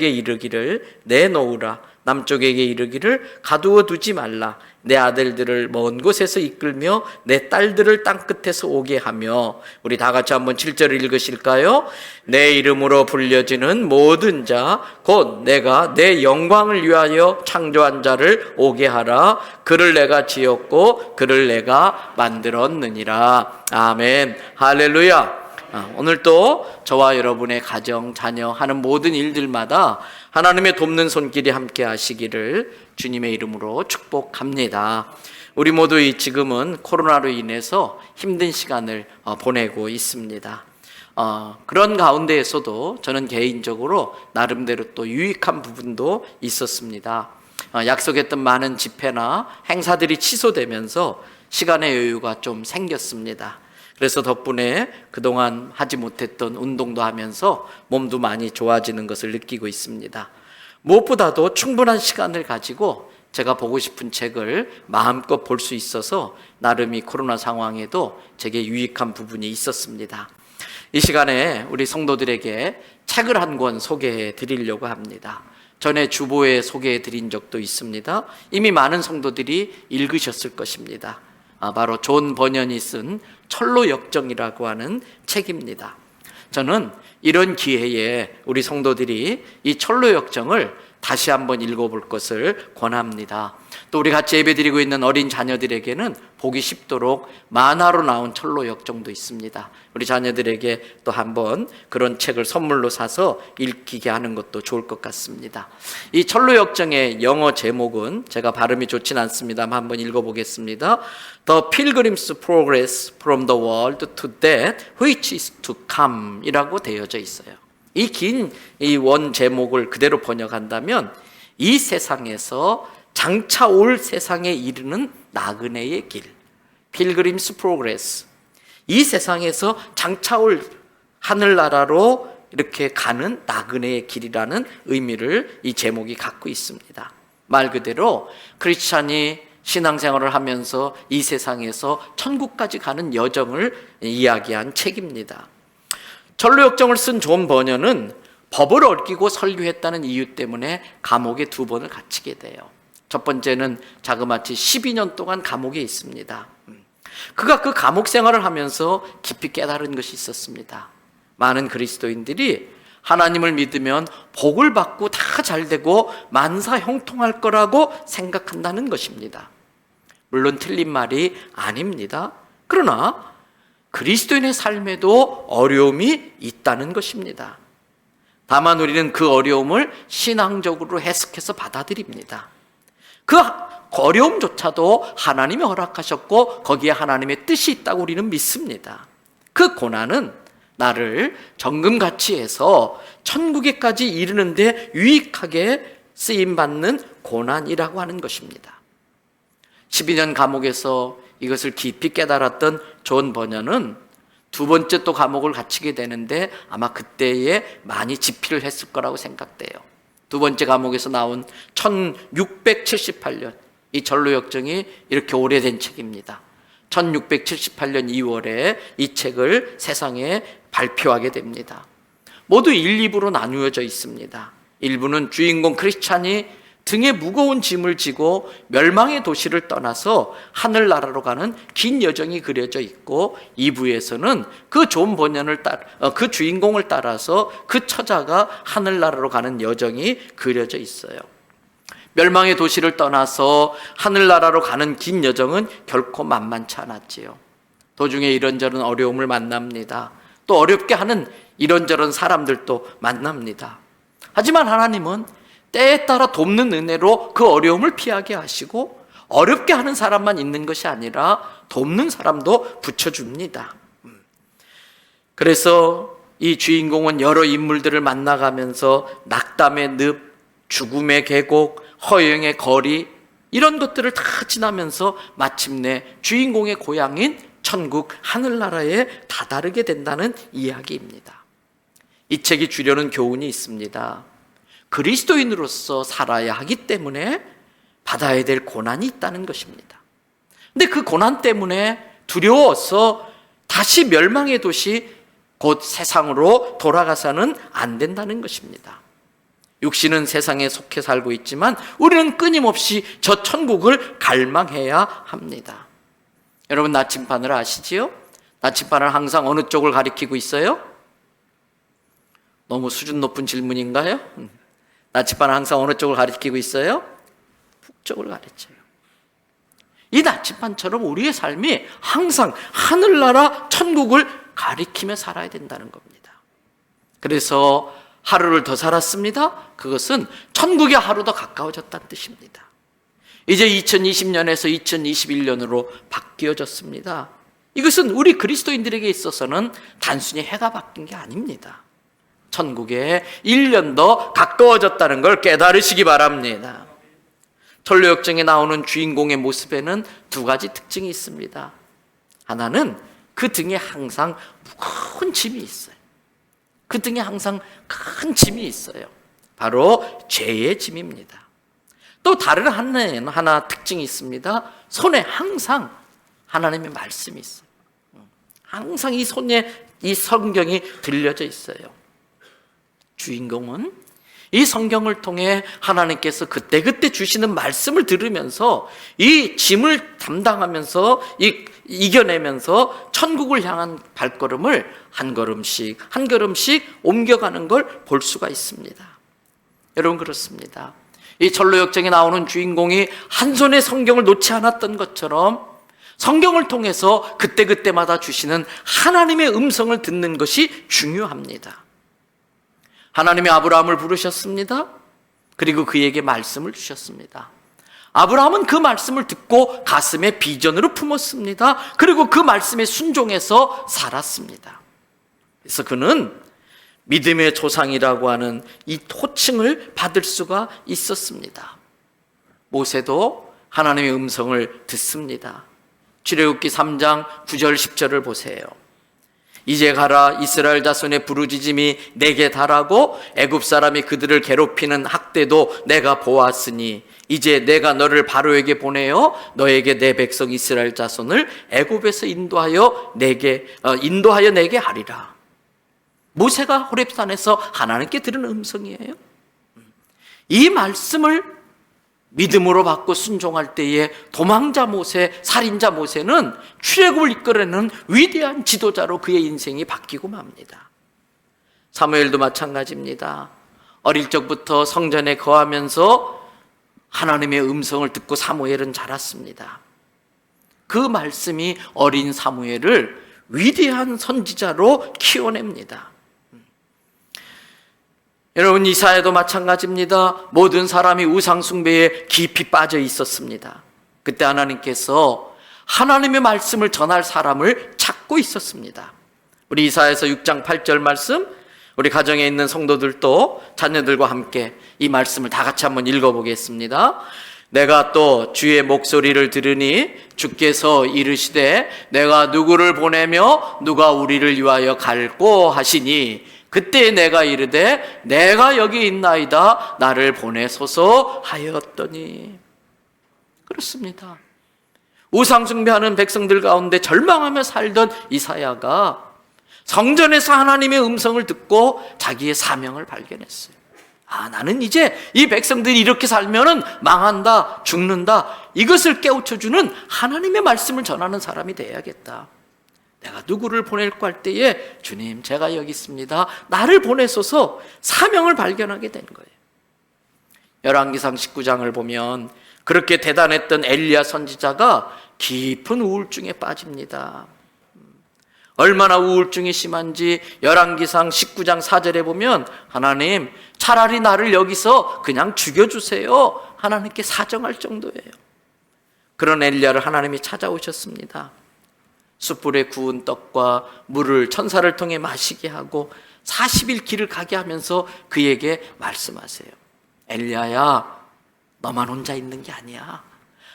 이르기를 내놓으라. 남쪽에게 이르기를 가두어 두지 말라. 내 아들들을 먼 곳에서 이끌며 내 딸들을 땅끝에서 오게 하며. 우리 다 같이 한번 7절을 읽으실까요? 내 이름으로 불려지는 모든 자 곧 내가 내 영광을 위하여 창조한 자를 오게 하라. 그를 내가 지었고 그를 내가 만들었느니라. 아멘. 할렐루야. 오늘 또 저와 여러분의 가정, 자녀 하는 모든 일들마다 하나님의 돕는 손길이 함께 하시기를 주님의 이름으로 축복합니다. 우리 모두 지금은 코로나로 인해서 힘든 시간을 보내고 있습니다. 그런 가운데에서도 저는 개인적으로 나름대로 또 유익한 부분도 있었습니다. 약속했던 많은 집회나 행사들이 취소되면서 시간의 여유가 좀 생겼습니다. 그래서 덕분에 그동안 하지 못했던 운동도 하면서 몸도 많이 좋아지는 것을 느끼고 있습니다. 무엇보다도 충분한 시간을 가지고 제가 보고 싶은 책을 마음껏 볼 수 있어서 나름 이 코로나 상황에도 제게 유익한 부분이 있었습니다. 이 시간에 우리 성도들에게 책을 한 권 소개해 드리려고 합니다. 전에 주보에 소개해 드린 적도 있습니다. 이미 많은 성도들이 읽으셨을 것입니다. 바로 존 버년이 쓴 철로 역정이라고 하는 책입니다. 저는 이런 기회에 우리 성도들이 이 철로 역정을 다시 한번 읽어볼 것을 권합니다. 또 우리 같이 예배드리고 있는 어린 자녀들에게는 보기 쉽도록 만화로 나온 철로 역정도 있습니다. 우리 자녀들에게 또 한번 그런 책을 선물로 사서 읽히게 하는 것도 좋을 것 같습니다. 이 철로 역정의 영어 제목은 제가 발음이 좋진 않습니다만 한번 읽어보겠습니다. The Pilgrim's Progress from the World to That Which is to Come 이라고 되어져 있어요. 이 긴 이 원 제목을 그대로 번역한다면 이 세상에서 장차 올 세상에 이르는 나그네의 길, Pilgrim's Progress. 이 세상에서 장차 올 하늘나라로 이렇게 가는 나그네의 길이라는 의미를 이 제목이 갖고 있습니다. 말 그대로 크리스찬이 신앙생활을 하면서 이 세상에서 천국까지 가는 여정을 이야기한 책입니다. 철로 역정을 쓴 존 버년은 법을 어기고 설교했다는 이유 때문에 감옥에 2번을 갇히게 돼요. 첫 번째는 자그마치 12년 동안 감옥에 있습니다. 그가 그 감옥 생활을 하면서 깊이 깨달은 것이 있었습니다. 많은 그리스도인들이 하나님을 믿으면 복을 받고 다 잘되고 만사 형통할 거라고 생각한다는 것입니다. 물론 틀린 말이 아닙니다. 그러나 그리스도인의 삶에도 어려움이 있다는 것입니다. 다만 우리는 그 어려움을 신앙적으로 해석해서 받아들입니다. 그 어려움조차도 하나님이 허락하셨고 거기에 하나님의 뜻이 있다고 우리는 믿습니다. 그 고난은 나를 정금같이 해서 천국에까지 이르는데 유익하게 쓰임받는 고난이라고 하는 것입니다. 12년 감옥에서 이것을 깊이 깨달았던 존 버녀는 2번째 또 감옥을 갇히게 되는데 아마 그때에 많이 집필을 했을 거라고 생각돼요. 2번째 감옥에서 나온 1678년, 이 전로역정이 이렇게 오래된 책입니다. 1678년 2월에 이 책을 세상에 발표하게 됩니다. 모두 1, 2부로 나누어져 있습니다. 1부는 주인공 크리스찬이 등에 무거운 짐을 지고 멸망의 도시를 떠나서 하늘나라로 가는 긴 여정이 그려져 있고, 2부에서는 그 존 버년을 그 주인공을 따라서 그 처자가 하늘나라로 가는 여정이 그려져 있어요. 멸망의 도시를 떠나서 하늘나라로 가는 긴 여정은 결코 만만치 않았지요. 도중에 이런저런 어려움을 만납니다. 또 어렵게 하는 이런저런 사람들도 만납니다. 하지만 하나님은 때에 따라 돕는 은혜로 그 어려움을 피하게 하시고, 어렵게 하는 사람만 있는 것이 아니라 돕는 사람도 붙여줍니다. 그래서 이 주인공은 여러 인물들을 만나가면서 낙담의 늪, 죽음의 계곡, 허영의 거리, 이런 것들을 다 지나면서 마침내 주인공의 고향인 천국 하늘나라에 다다르게 된다는 이야기입니다. 이 책이 주려는 교훈이 있습니다. 그리스도인으로서 살아야 하기 때문에 받아야 될 고난이 있다는 것입니다. 근데 그 고난 때문에 두려워서 다시 멸망의 도시 곧 세상으로 돌아가서는 안 된다는 것입니다. 육신은 세상에 속해 살고 있지만 우리는 끊임없이 저 천국을 갈망해야 합니다. 여러분, 나침반을 아시지요? 나침반을 항상 어느 쪽을 가리키고 있어요? 너무 수준 높은 질문인가요? 나침반은 항상 어느 쪽을 가리키고 있어요? 북쪽을 가르쳐요. 이 나침반처럼 우리의 삶이 항상 하늘나라 천국을 가리키며 살아야 된다는 겁니다. 그래서 하루를 더 살았습니다. 그것은 천국의 하루 더 가까워졌다는 뜻입니다. 이제 2020년에서 2021년으로 바뀌어졌습니다. 이것은 우리 그리스도인들에게 있어서는 단순히 해가 바뀐 게 아닙니다. 천국에 1년 더 가까워졌다는 걸 깨달으시기 바랍니다. 전로역정에 나오는 주인공의 모습에는 2가지 특징이 있습니다. 하나는 그 등에 항상 무거운 짐이 있어요. 그 등에 항상 큰 짐이 있어요. 바로 죄의 짐입니다. 또 다른 하나 특징이 있습니다. 손에 항상 하나님의 말씀이 있어요. 항상 이 손에 이 성경이 들려져 있어요. 주인공은 이 성경을 통해 하나님께서 그때그때 주시는 말씀을 들으면서 이 짐을 담당하면서 이겨내면서 천국을 향한 발걸음을 한 걸음씩 한 걸음씩 옮겨가는 걸 볼 수가 있습니다. 여러분, 그렇습니다. 이 전로역정에 나오는 주인공이 한 손에 성경을 놓지 않았던 것처럼 성경을 통해서 그때그때마다 주시는 하나님의 음성을 듣는 것이 중요합니다. 하나님이 아브라함을 부르셨습니다. 그리고 그에게 말씀을 주셨습니다. 아브라함은 그 말씀을 듣고 가슴에 비전으로 품었습니다. 그리고 그 말씀에 순종해서 살았습니다. 그래서 그는 믿음의 조상이라고 하는 이 호칭을 받을 수가 있었습니다. 모세도 하나님의 음성을 듣습니다. 출애굽기 3장 9절 10절을 보세요. 이제 가라, 이스라엘 자손의 부르짖음이 내게 달하고 애굽 사람이 그들을 괴롭히는 학대도 내가 보았으니 이제 내가 너를 바로에게 보내어 너에게 내 백성 이스라엘 자손을 애굽에서 인도하여 내게 하리라. 모세가 호렙산에서 하나님께 들은 음성이에요. 이 말씀을 믿음으로 받고 순종할 때에 도망자 모세, 살인자 모세는 출애굽을 이끌어내는 위대한 지도자로 그의 인생이 바뀌고 맙니다. 사무엘도 마찬가지입니다. 어릴 적부터 성전에 거하면서 하나님의 음성을 듣고 사무엘은 자랐습니다. 그 말씀이 어린 사무엘을 위대한 선지자로 키워냅니다. 여러분, 이사야도 마찬가지입니다. 모든 사람이 우상 숭배에 깊이 빠져 있었습니다. 그때 하나님께서 하나님의 말씀을 전할 사람을 찾고 있었습니다. 우리 이사야서 6장 8절 말씀, 우리 가정에 있는 성도들도 자녀들과 함께 이 말씀을 다 같이 한번 읽어보겠습니다. 내가 또 주의 목소리를 들으니 주께서 이르시되 내가 누구를 보내며 누가 우리를 위하여 갈꼬 하시니 그때 내가 이르되 내가 여기 있나이다 나를 보내소서 하였더니. 그렇습니다. 우상 숭배하는 백성들 가운데 절망하며 살던 이사야가 성전에서 하나님의 음성을 듣고 자기의 사명을 발견했어요. 나는 이제 이 백성들이 이렇게 살면은 망한다, 죽는다, 이것을 깨우쳐주는 하나님의 말씀을 전하는 사람이 돼야겠다. 내가 누구를 보낼까 할 때에 주님 제가 여기 있습니다, 나를 보내소서 사명을 발견하게 된 거예요. 열왕기상 19장을 보면 그렇게 대단했던 엘리야 선지자가 깊은 우울증에 빠집니다. 얼마나 우울증이 심한지 열왕기상 19장 4절에 보면 하나님 차라리 나를 여기서 그냥 죽여주세요, 하나님께 사정할 정도예요. 그런 엘리야를 하나님이 찾아오셨습니다. 숯불에 구운 떡과 물을 천사를 통해 마시게 하고 40일 길을 가게 하면서 그에게 말씀하세요. 엘리야야, 너만 혼자 있는 게 아니야.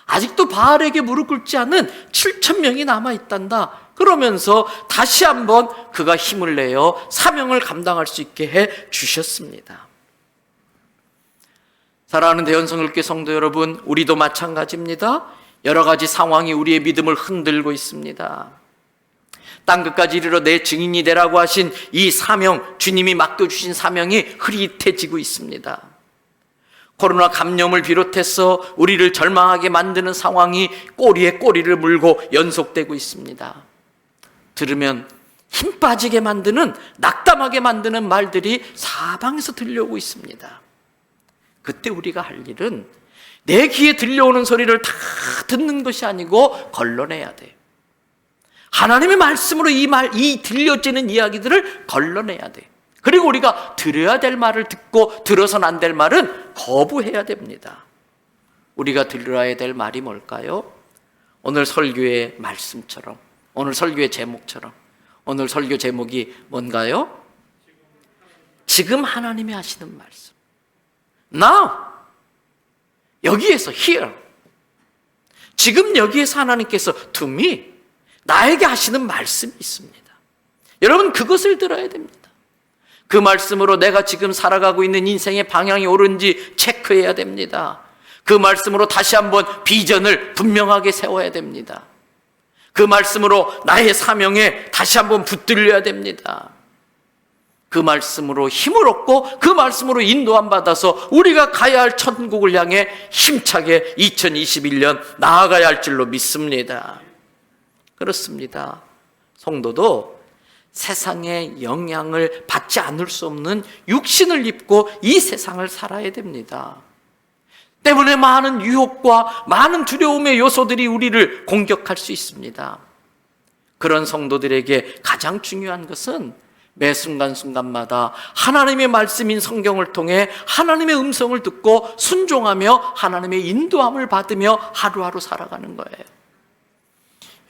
아직도 바알에게 무릎 꿇지 않은 7,000명이 남아있단다. 그러면서 다시 한번 그가 힘을 내어 사명을 감당할 수 있게 해 주셨습니다. 사랑하는 대원성을교 성도 여러분, 우리도 마찬가지입니다. 여러 가지 상황이 우리의 믿음을 흔들고 있습니다. 땅끝까지 이르러 내 증인이 되라고 하신 이 사명, 주님이 맡겨주신 사명이 흐릿해지고 있습니다. 코로나 감염을 비롯해서 우리를 절망하게 만드는 상황이 꼬리에 꼬리를 물고 연속되고 있습니다. 들으면 힘 빠지게 만드는, 낙담하게 만드는 말들이 사방에서 들려오고 있습니다. 그때 우리가 할 일은 내 귀에 들려오는 소리를 다 듣는 것이 아니고 걸러내야 돼요. 하나님의 말씀으로 이 들려지는 이야기들을 걸러내야 돼요. 그리고 우리가 들어야 될 말을 듣고 들어서는 안 될 말은 거부해야 됩니다. 우리가 들어야 될 말이 뭘까요? 오늘 설교의 말씀처럼, 오늘 설교의 제목처럼, 오늘 설교 제목이 뭔가요? 지금 하나님이 하시는 말씀. Now! 여기에서 here. 지금 여기에서 하나님께서 to me, 나에게 하시는 말씀이 있습니다. 여러분, 그것을 들어야 됩니다. 그 말씀으로 내가 지금 살아가고 있는 인생의 방향이 옳은지 체크해야 됩니다. 그 말씀으로 다시 한번 비전을 분명하게 세워야 됩니다. 그 말씀으로 나의 사명에 다시 한번 붙들려야 됩니다. 그 말씀으로 힘을 얻고 그 말씀으로 인도함 받아서 우리가 가야 할 천국을 향해 힘차게 2021년 나아가야 할 줄로 믿습니다. 그렇습니다. 성도도 세상의 영향을 받지 않을 수 없는 육신을 입고 이 세상을 살아야 됩니다. 때문에 많은 유혹과 많은 두려움의 요소들이 우리를 공격할 수 있습니다. 그런 성도들에게 가장 중요한 것은 매 순간순간마다 하나님의 말씀인 성경을 통해 하나님의 음성을 듣고 순종하며 하나님의 인도함을 받으며 하루하루 살아가는 거예요.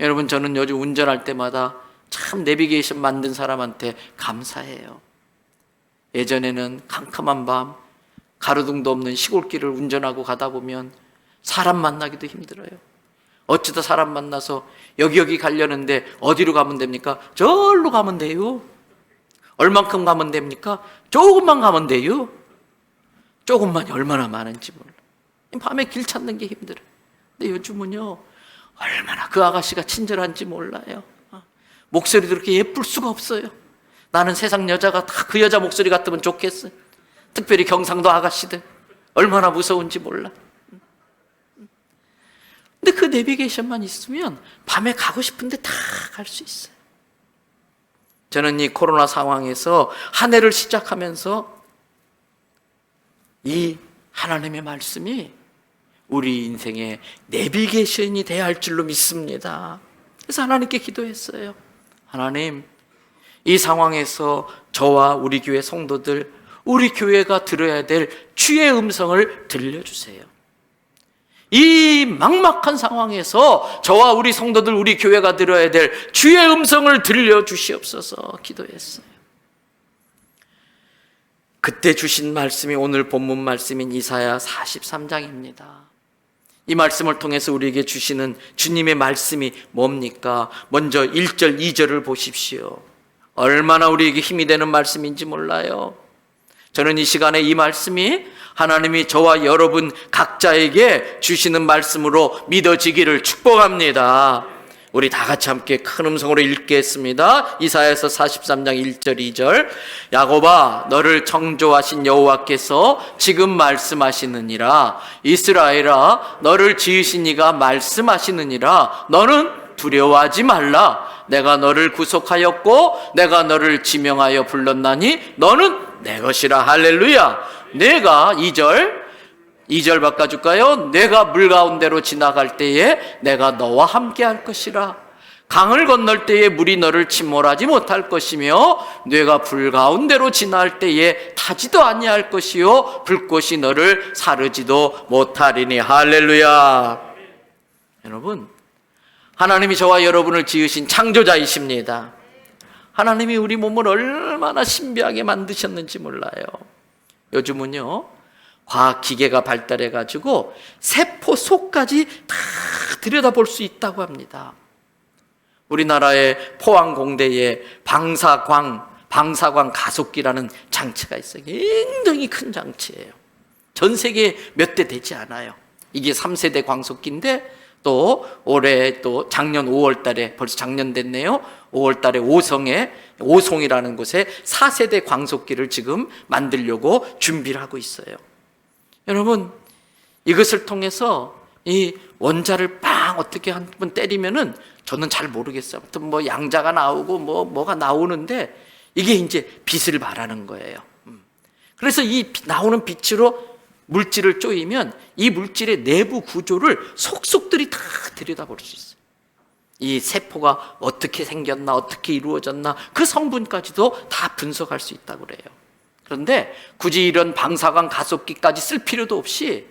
여러분, 저는 요즘 운전할 때마다 참 내비게이션 만든 사람한테 감사해요. 예전에는 캄캄한 밤 가로등도 없는 시골길을 운전하고 가다 보면 사람 만나기도 힘들어요. 어쩌다 사람 만나서 여기 가려는데 어디로 가면 됩니까? 저기로 가면 돼요. 얼만큼 가면 됩니까? 조금만 가면 돼요. 조금만이 얼마나 많은지 몰라. 밤에 길 찾는 게 힘들어요. 근데 요즘은요, 얼마나 그 아가씨가 친절한지 몰라요. 목소리도 그렇게 예쁠 수가 없어요. 나는 세상 여자가 다 그 여자 목소리 같으면 좋겠어. 특별히 경상도 아가씨들 얼마나 무서운지 몰라. 근데 그 내비게이션만 있으면 밤에 가고 싶은데 다 갈 수 있어요. 저는 이 코로나 상황에서 한 해를 시작하면서 이 하나님의 말씀이 우리 인생의 내비게이션이 돼야 할 줄로 믿습니다. 그래서 하나님께 기도했어요. 하나님, 이 상황에서 저와 우리 교회 성도들, 우리 교회가 들어야 될 주의 음성을 들려주세요. 이 막막한 상황에서 저와 우리 성도들, 우리 교회가 들어야 될 주의 음성을 들려주시옵소서 기도했어요. 그때 주신 말씀이 오늘 본문 말씀인 이사야 43장입니다. 이 말씀을 통해서 우리에게 주시는 주님의 말씀이 뭡니까? 먼저 1절, 2절을 보십시오. 얼마나 우리에게 힘이 되는 말씀인지 몰라요. 저는 이 시간에 이 말씀이 하나님이 저와 여러분 각자에게 주시는 말씀으로 믿어지기를 축복합니다. 우리 다 같이 함께 큰 음성으로 읽겠습니다. 이사야서 43장 1절 2절. 야곱아, 너를 창조하신 여호와께서 지금 말씀하시느니라. 이스라엘아, 너를 지으신 이가 말씀하시느니라. 너는 두려워하지 말라. 내가 너를 구속하였고 내가 너를 지명하여 불렀나니 너는 내 것이라. 할렐루야. 내가 2절 바꿔줄까요? 내가 물 가운데로 지나갈 때에 내가 너와 함께 할 것이라. 강을 건널 때에 물이 너를 침몰하지 못할 것이며 내가 불 가운데로 지날 때에 타지도 아니할 것이요 불꽃이 너를 사르지도 못하리니. 할렐루야. 여러분, 하나님이 저와 여러분을 지으신 창조자이십니다. 하나님이 우리 몸을 얼마나 신비하게 만드셨는지 몰라요. 요즘은요, 과학 기계가 발달해가지고 세포 속까지 다 들여다볼 수 있다고 합니다. 우리나라의 포항공대에 방사광 가속기라는 장치가 있어요. 굉장히 큰 장치예요. 전 세계에 몇 대 되지 않아요. 이게 3세대 광속기인데 또 올해 또 작년 5월 달에, 벌써 작년 됐네요. 5월 달에 오송이라는 곳에 4세대 광속기를 지금 만들려고 준비를 하고 있어요. 여러분, 이것을 통해서 이 원자를 빵 어떻게 한 번 때리면은 저는 잘 모르겠어요. 아무튼 뭐 양자가 나오고 뭐가 나오는데 이게 이제 빛을 말하는 거예요. 그래서 이 나오는 빛으로 물질을 쪼이면 이 물질의 내부 구조를 속속들이 다 들여다볼 수 있어요. 이 세포가 어떻게 생겼나, 어떻게 이루어졌나, 그 성분까지도 다 분석할 수 있다고 그래요. 그런데 굳이 이런 방사광 가속기까지 쓸 필요도 없이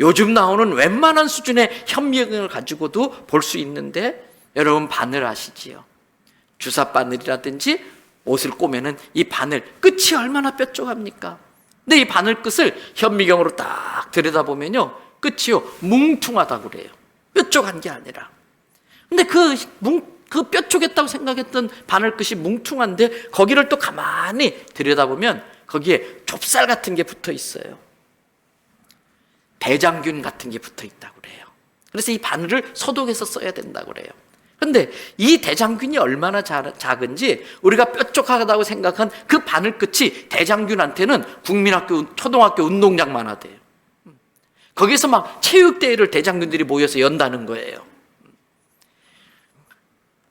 요즘 나오는 웬만한 수준의 현미경을 가지고도 볼 수 있는데, 여러분 바늘 아시지요? 주사 바늘이라든지 옷을 꼬매는 이 바늘 끝이 얼마나 뾰족합니까? 근데 이 바늘 끝을 현미경으로 딱 들여다보면요, 끝이요 뭉퉁하다고 그래요. 뾰족한 게 아니라. 근데 그 뾰족했다고 생각했던 바늘 끝이 뭉퉁한데 거기를 또 가만히 들여다보면 거기에 좁쌀 같은 게 붙어 있어요. 대장균 같은 게 붙어 있다고 그래요. 그래서 이 바늘을 소독해서 써야 된다고 그래요. 그런데 이 대장균이 얼마나 작은지 우리가 뾰족하다고 생각한 그 바늘 끝이 대장균한테는 국민학교, 초등학교 운동장만 하대요. 거기서 막 체육대회를 대장균들이 모여서 연다는 거예요.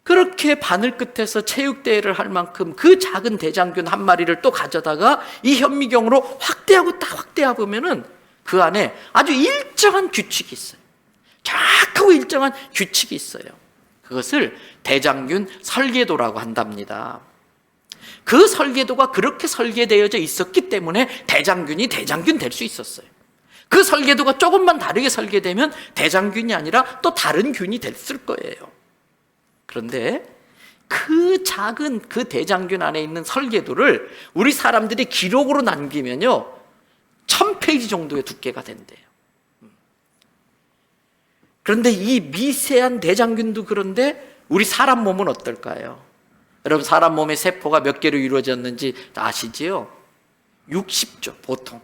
그렇게 바늘 끝에서 체육대회를 할 만큼 그 작은 대장균 한 마리를 또 가져다가 이 현미경으로 확대하고 보면은 그 안에 아주 일정한 규칙이 있어요. 정확하고 일정한 규칙이 있어요. 그것을 대장균 설계도라고 한답니다. 그 설계도가 그렇게 설계되어져 있었기 때문에 대장균이 대장균 될 수 있었어요. 그 설계도가 조금만 다르게 설계되면 대장균이 아니라 또 다른 균이 됐을 거예요. 그런데 그 작은 그 대장균 안에 있는 설계도를 우리 사람들이 기록으로 남기면요 1000페이지 정도의 두께가 된대요. 그런데 이 미세한 대장균도 그런데 우리 사람 몸은 어떨까요? 여러분, 사람 몸의 세포가 몇 개로 이루어졌는지 아시지요? 60조, 보통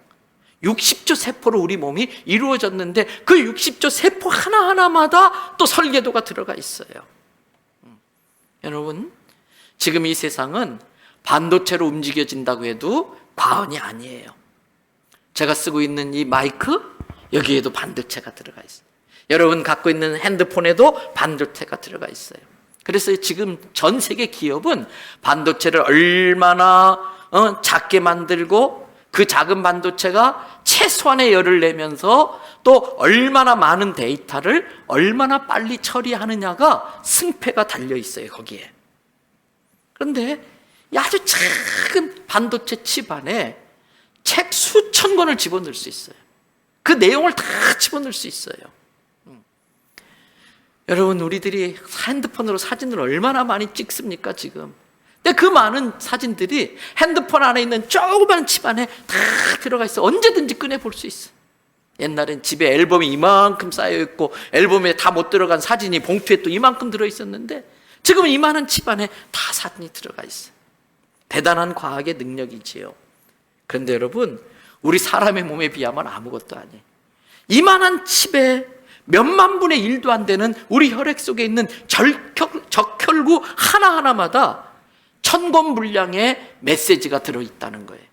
60조 세포로 우리 몸이 이루어졌는데 그 60조 세포 하나하나마다 또 설계도가 들어가 있어요. 여러분, 지금 이 세상은 반도체로 움직여진다고 해도 과언이 아니에요. 제가 쓰고 있는 이 마이크, 여기에도 반도체가 들어가 있어요. 여러분 갖고 있는 핸드폰에도 반도체가 들어가 있어요. 그래서 지금 전 세계 기업은 반도체를 얼마나 작게 만들고 그 작은 반도체가 최소한의 열을 내면서 또 얼마나 많은 데이터를 얼마나 빨리 처리하느냐가 승패가 달려 있어요, 거기에. 그런데 이 아주 작은 반도체 칩 안에 책 수천 권을 집어넣을 수 있어요. 그 내용을 다 집어넣을 수 있어요. 여러분, 우리들이 핸드폰으로 사진을 얼마나 많이 찍습니까, 지금? 근데 그 많은 사진들이 핸드폰 안에 있는 조그만 칩 안에 다 들어가 있어. 언제든지 꺼내볼 수 있어. 옛날엔 집에 앨범이 이만큼 쌓여있고 앨범에 다 못 들어간 사진이 봉투에 또 이만큼 들어있었는데 지금은 이만한 칩 안에 다 사진이 들어가 있어. 대단한 과학의 능력이지요. 그런데 여러분, 우리 사람의 몸에 비하면 아무것도 아니에요. 이만한 칩에 몇만 분의 1도 안 되는 우리 혈액 속에 있는 적혈구 하나하나마다 1000권 분량의 메시지가 들어있다는 거예요.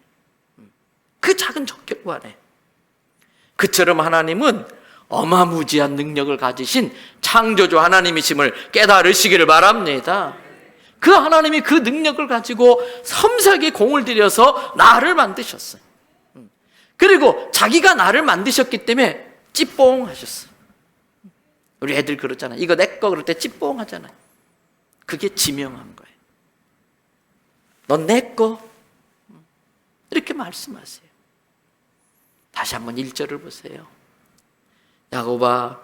그 작은 적혈구 안에. 그처럼 하나님은 어마무지한 능력을 가지신 창조주 하나님이심을 깨달으시기를 바랍니다. 그 하나님이 그 능력을 가지고 섬세하게 공을 들여서 나를 만드셨어요. 그리고 자기가 나를 만드셨기 때문에 찌뽕 하셨어요. 우리 애들 그러잖아요. 이거 내 거 그럴 때 찌뽕 하잖아요. 그게 지명한 거예요. 넌 내 거. 이렇게 말씀하세요. 다시 한번 1절을 보세요. 야곱아,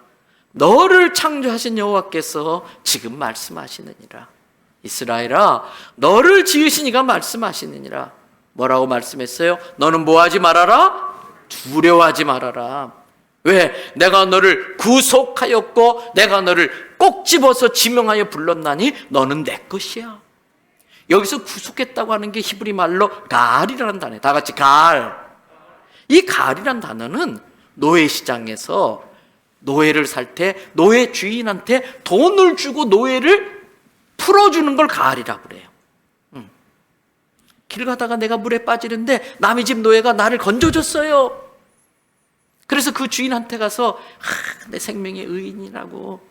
너를 창조하신 여호와께서 지금 말씀하시느니라. 이스라엘아, 너를 지으신 이가 말씀하시느니라. 뭐라고 말씀했어요? 너는 뭐하지 말아라? 두려워하지 말아라. 왜? 내가 너를 구속하였고 내가 너를 꼭 집어서 지명하여 불렀나니 너는 내 것이야. 여기서 구속했다고 하는 게 히브리 말로 갈이라는 단어예요. 다 같이 갈. 이 갈이라는 단어는 노예 시장에서 노예를 살 때 노예 주인한테 돈을 주고 노예를 풀어주는 걸 갈이라고 그래요. 길 가다가 내가 물에 빠지는데 남의 집 노예가 나를 건져줬어요. 그래서 그 주인한테 가서 내 생명의 의인이라고,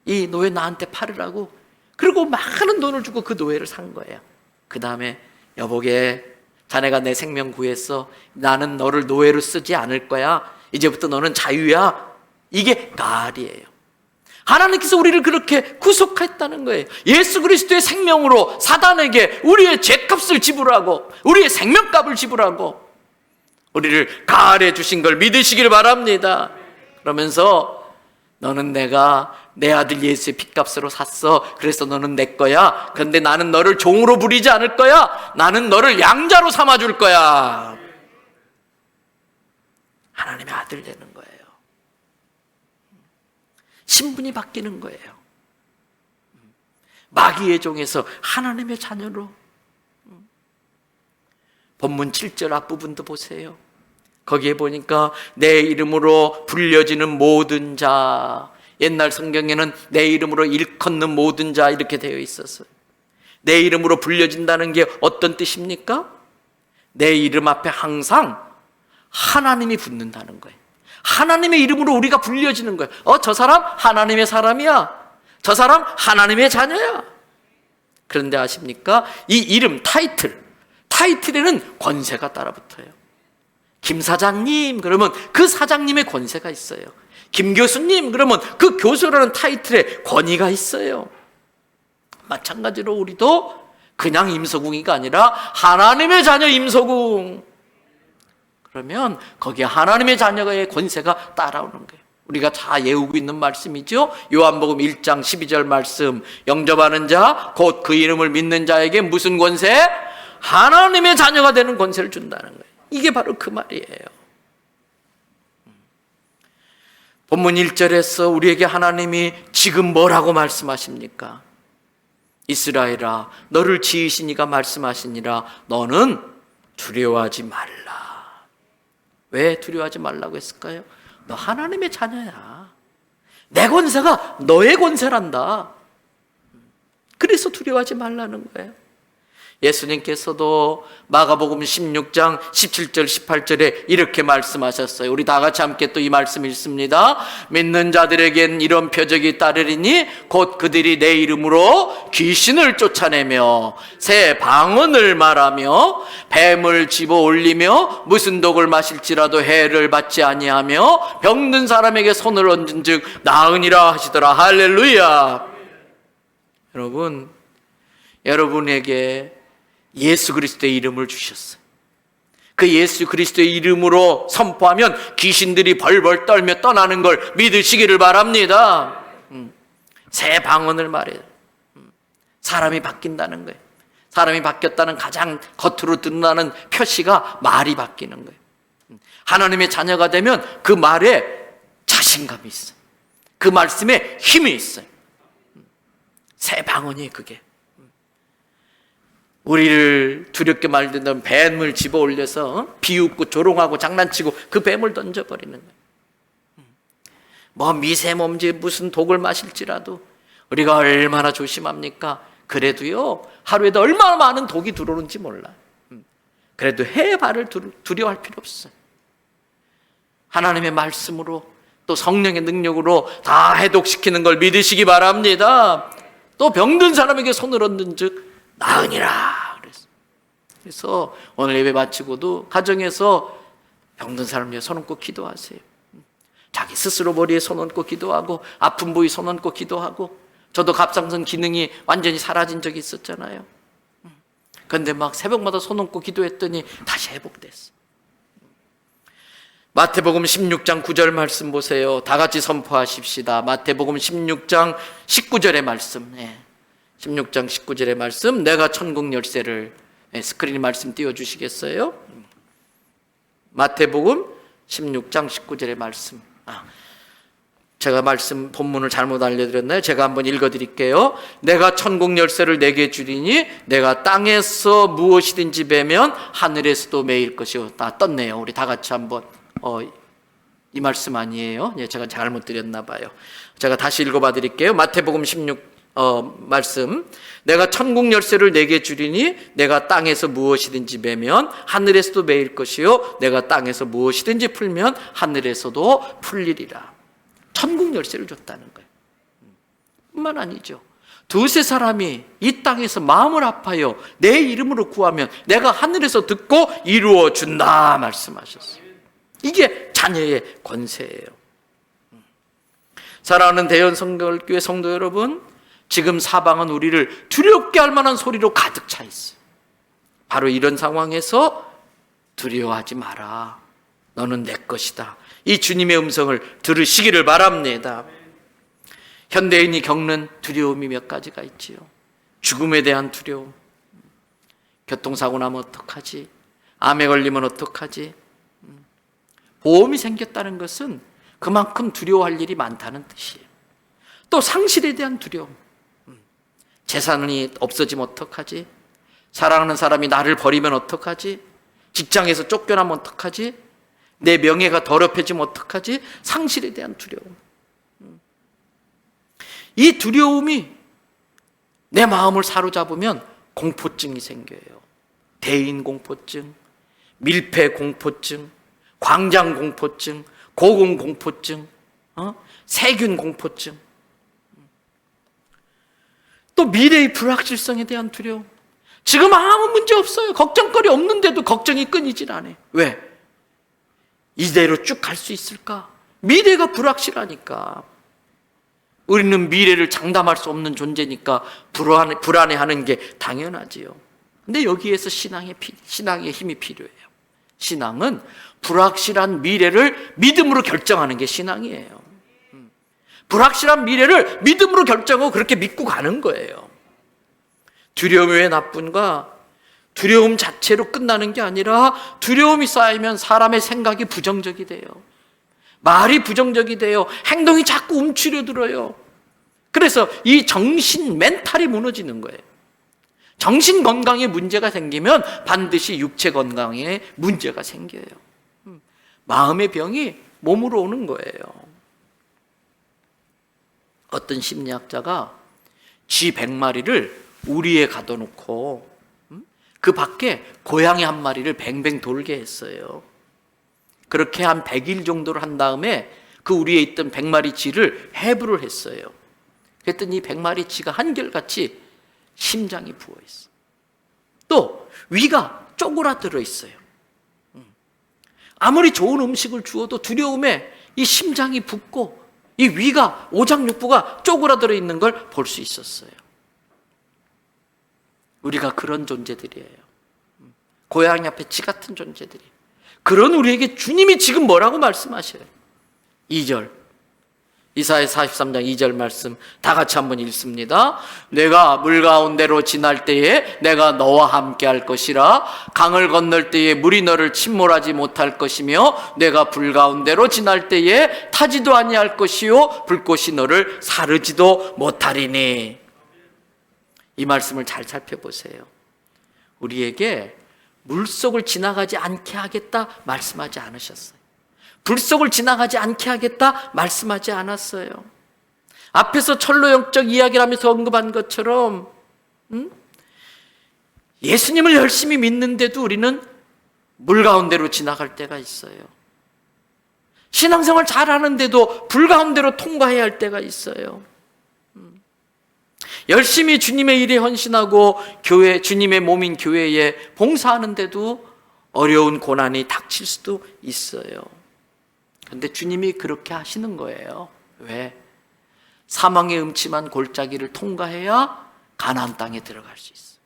이 노예 나한테 팔으라고, 그리고 많은 돈을 주고 그 노예를 산 거예요. 그 다음에 여보게, 자네가 내 생명 구했어. 나는 너를 노예로 쓰지 않을 거야. 이제부터 너는 자유야. 이게 갈이에요. 하나님께서 우리를 그렇게 구속했다는 거예요. 예수 그리스도의 생명으로 사단에게 우리의 죄값을 지불하고 우리의 생명값을 지불하고 우리를 가할해 주신 걸 믿으시길 바랍니다. 그러면서 너는 내가 내 아들 예수의 핏값으로 샀어. 그래서 너는 내 거야. 그런데 나는 너를 종으로 부리지 않을 거야. 나는 너를 양자로 삼아줄 거야. 하나님의 아들 되는 거예요. 신분이 바뀌는 거예요. 마귀의 종에서 하나님의 자녀로. 본문 7절 앞부분도 보세요. 거기에 보니까 내 이름으로 불려지는 모든 자, 옛날 성경에는 내 이름으로 일컫는 모든 자 이렇게 되어 있었어요. 내 이름으로 불려진다는 게 어떤 뜻입니까? 내 이름 앞에 항상 하나님이 붙는다는 거예요. 하나님의 이름으로 우리가 불려지는 거예요. 저 사람 하나님의 사람이야. 저 사람 하나님의 자녀야. 그런데 아십니까? 이 이름, 타이틀에는 권세가 따라붙어요. 김 사장님 그러면 그 사장님의 권세가 있어요. 김 교수님 그러면 그 교수라는 타이틀에 권위가 있어요. 마찬가지로 우리도 그냥 임소궁이가 아니라 하나님의 자녀 임소궁. 그러면 거기에 하나님의 자녀의 권세가 따라오는 거예요. 우리가 다 외우고 있는 말씀이죠. 요한복음 1장 12절 말씀. 영접하는 자 곧 그 이름을 믿는 자에게 무슨 권세? 하나님의 자녀가 되는 권세를 준다는 거예요. 이게 바로 그 말이에요. 본문 1절에서 우리에게 하나님이 지금 뭐라고 말씀하십니까? 이스라엘아, 너를 지으신 이가 말씀하시니라. 너는 두려워하지 말라. 왜 두려워하지 말라고 했을까요? 너 하나님의 자녀야. 내 권세가 너의 권세란다. 그래서 두려워하지 말라는 거예요. 예수님께서도 마가복음 16장 17절 18절에 이렇게 말씀하셨어요. 우리 다 같이 함께 또 이 말씀 읽습니다. 믿는 자들에겐 이런 표적이 따르리니 곧 그들이 내 이름으로 귀신을 쫓아내며 새 방언을 말하며 뱀을 집어 올리며 무슨 독을 마실지라도 해를 받지 아니하며 병든 사람에게 손을 얹은 즉 나으니라 하시더라. 할렐루야. 여러분에게 예수 그리스도의 이름을 주셨어요. 그 예수 그리스도의 이름으로 선포하면 귀신들이 벌벌 떨며 떠나는 걸 믿으시기를 바랍니다. 새 방언을 말해요. 사람이 바뀐다는 거예요. 사람이 바뀌었다는 가장 겉으로 드러나는 표시가 말이 바뀌는 거예요. 하나님의 자녀가 되면 그 말에 자신감이 있어요. 그 말씀에 힘이 있어요. 새 방언이 그게. 우리를 두렵게 만드는 뱀을 집어 올려서 비웃고 조롱하고 장난치고 그 뱀을 던져버리는 거예요. 뭐 미세먼지 무슨 독을 마실지라도 우리가 얼마나 조심합니까? 그래도요 하루에도 얼마나 많은 독이 들어오는지 몰라요. 그래도 해발을 두려워할 필요 없어요. 하나님의 말씀으로 또 성령의 능력으로 다 해독시키는 걸 믿으시기 바랍니다. 또 병든 사람에게 손을 얹는 즉 나으니라. 그래서 오늘 예배 마치고도 가정에서 병든 사람 위해 손 얹고 기도하세요. 자기 스스로 머리에 손 얹고 기도하고 아픈 부위 손 얹고 기도하고. 저도 갑상선 기능이 완전히 사라진 적이 있었잖아요. 그런데 막 새벽마다 손 얹고 기도했더니 다시 회복됐어. 마태복음 16장 9절 말씀 보세요. 다 같이 선포하십시다. 마태복음 16장 19절의 말씀. 16장 19절의 말씀. 내가 천국 열쇠를, 스크린 말씀 띄워주시겠어요? 마태복음 16장 19절의 말씀. 제가 말씀 본문을 잘못 알려드렸나요? 제가 한번 읽어드릴게요. 내가 천국 열쇠를 내게 주리니 내가 땅에서 무엇이든지 베면 하늘에서도 매일 것이요. 다 떴네요. 우리 다 같이 한번. 이 말씀 아니에요? 제가 잘못 드렸나 봐요. 제가 다시 읽어봐 드릴게요. 마태복음 16 말씀. 내가 천국 열쇠를 내게 주리니 내가 땅에서 무엇이든지 매면 하늘에서도 매일 것이요 내가 땅에서 무엇이든지 풀면 하늘에서도 풀리리라. 천국 열쇠를 줬다는 거예요. 뿐만 아니죠. 두세 사람이 이 땅에서 마음을 아파요 내 이름으로 구하면 내가 하늘에서 듣고 이루어 준다 말씀하셨어요. 이게 자녀의 권세예요. 사랑하는 대연 성결교회 성도 여러분, 지금 사방은 우리를 두렵게 할 만한 소리로 가득 차 있어요. 바로 이런 상황에서 두려워하지 마라. 너는 내 것이다. 이 주님의 음성을 들으시기를 바랍니다. 현대인이 겪는 두려움이 몇 가지가 있지요. 죽음에 대한 두려움. 교통사고 나면 어떡하지? 암에 걸리면 어떡하지? 보험이 생겼다는 것은 그만큼 두려워할 일이 많다는 뜻이에요. 또 상실에 대한 두려움. 재산이 없어지면 어떡하지? 사랑하는 사람이 나를 버리면 어떡하지? 직장에서 쫓겨나면 어떡하지? 내 명예가 더럽혀지면 어떡하지? 상실에 대한 두려움. 이 두려움이 내 마음을 사로잡으면 공포증이 생겨요. 대인 공포증, 밀폐 공포증, 광장 공포증, 고공 공포증, 세균 공포증. 또 미래의 불확실성에 대한 두려움. 지금 아무 문제 없어요. 걱정거리 없는데도 걱정이 끊이질 않아요. 왜? 이대로 쭉 갈 수 있을까? 미래가 불확실하니까. 우리는 미래를 장담할 수 없는 존재니까 불안해하는 게 당연하지요. 근데 여기에서 신앙의 힘이 필요해요. 신앙은 불확실한 미래를 믿음으로 결정하는 게 신앙이에요. 불확실한 미래를 믿음으로 결정하고 그렇게 믿고 가는 거예요. 두려움의 나쁨과 두려움 자체로 끝나는 게 아니라 두려움이 쌓이면 사람의 생각이 부정적이 돼요. 말이 부정적이 돼요. 행동이 자꾸 움츠려들어요. 그래서 이 정신, 멘탈이 무너지는 거예요. 정신 건강에 문제가 생기면 반드시 육체 건강에 문제가 생겨요. 마음의 병이 몸으로 오는 거예요. 어떤 심리학자가 쥐 100마리를 우리에 가둬놓고 그 밖에 고양이 한 마리를 뱅뱅 돌게 했어요. 그렇게 한 100일 정도를 한 다음에 그 우리에 있던 100마리 쥐를 해부를 했어요. 그랬더니 이 100마리 쥐가 한결같이 심장이 부어있어. 또 위가 쪼그라들어 있어요. 아무리 좋은 음식을 주어도 두려움에 이 심장이 붓고 이 위가 오장육부가 쪼그라들어 있는 걸 볼 수 있었어요. 우리가 그런 존재들이에요. 고양이 앞에 쥐 같은 존재들이. 그런 우리에게 주님이 지금 뭐라고 말씀하셔요? 2절 이사야 43장 2절 말씀 다 같이 한번 읽습니다. 내가 물 가운데로 지날 때에 내가 너와 함께 할 것이라. 강을 건널 때에 물이 너를 침몰하지 못할 것이며 내가 불 가운데로 지날 때에 타지도 아니할 것이요 불꽃이 너를 사르지도 못하리니. 이 말씀을 잘 살펴보세요. 우리에게 물속을 지나가지 않게 하겠다 말씀하지 않으셨어요. 불속을 지나가지 않게 하겠다 말씀하지 않았어요. 앞에서 철로영적 이야기를 하면서 언급한 것처럼 예수님을 열심히 믿는데도 우리는 물 가운데로 지나갈 때가 있어요. 신앙생활 잘하는데도 불 가운데로 통과해야 할 때가 있어요. 열심히 주님의 일에 헌신하고 교회, 주님의 몸인 교회에 봉사하는데도 어려운 고난이 닥칠 수도 있어요. 그런데 주님이 그렇게 하시는 거예요. 왜? 사망의 음침한 골짜기를 통과해야 가나안 땅에 들어갈 수 있어요.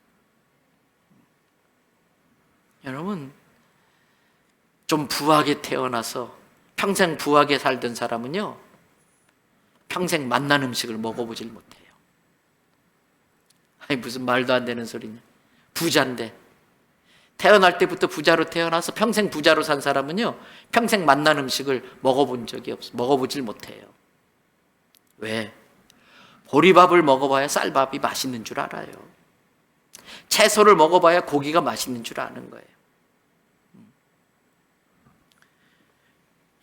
여러분, 좀 부하게 태어나서 평생 부하게 살던 사람은요, 평생 맛난 음식을 먹어보질 못해요. 아니 무슨 말도 안 되는 소리냐. 부자인데 태어날 때부터 부자로 태어나서 평생 부자로 산 사람은요 평생 맛난 음식을 먹어본 적이 없어. 먹어보질 못해요. 왜? 보리밥을 먹어봐야 쌀밥이 맛있는 줄 알아요. 채소를 먹어봐야 고기가 맛있는 줄 아는 거예요.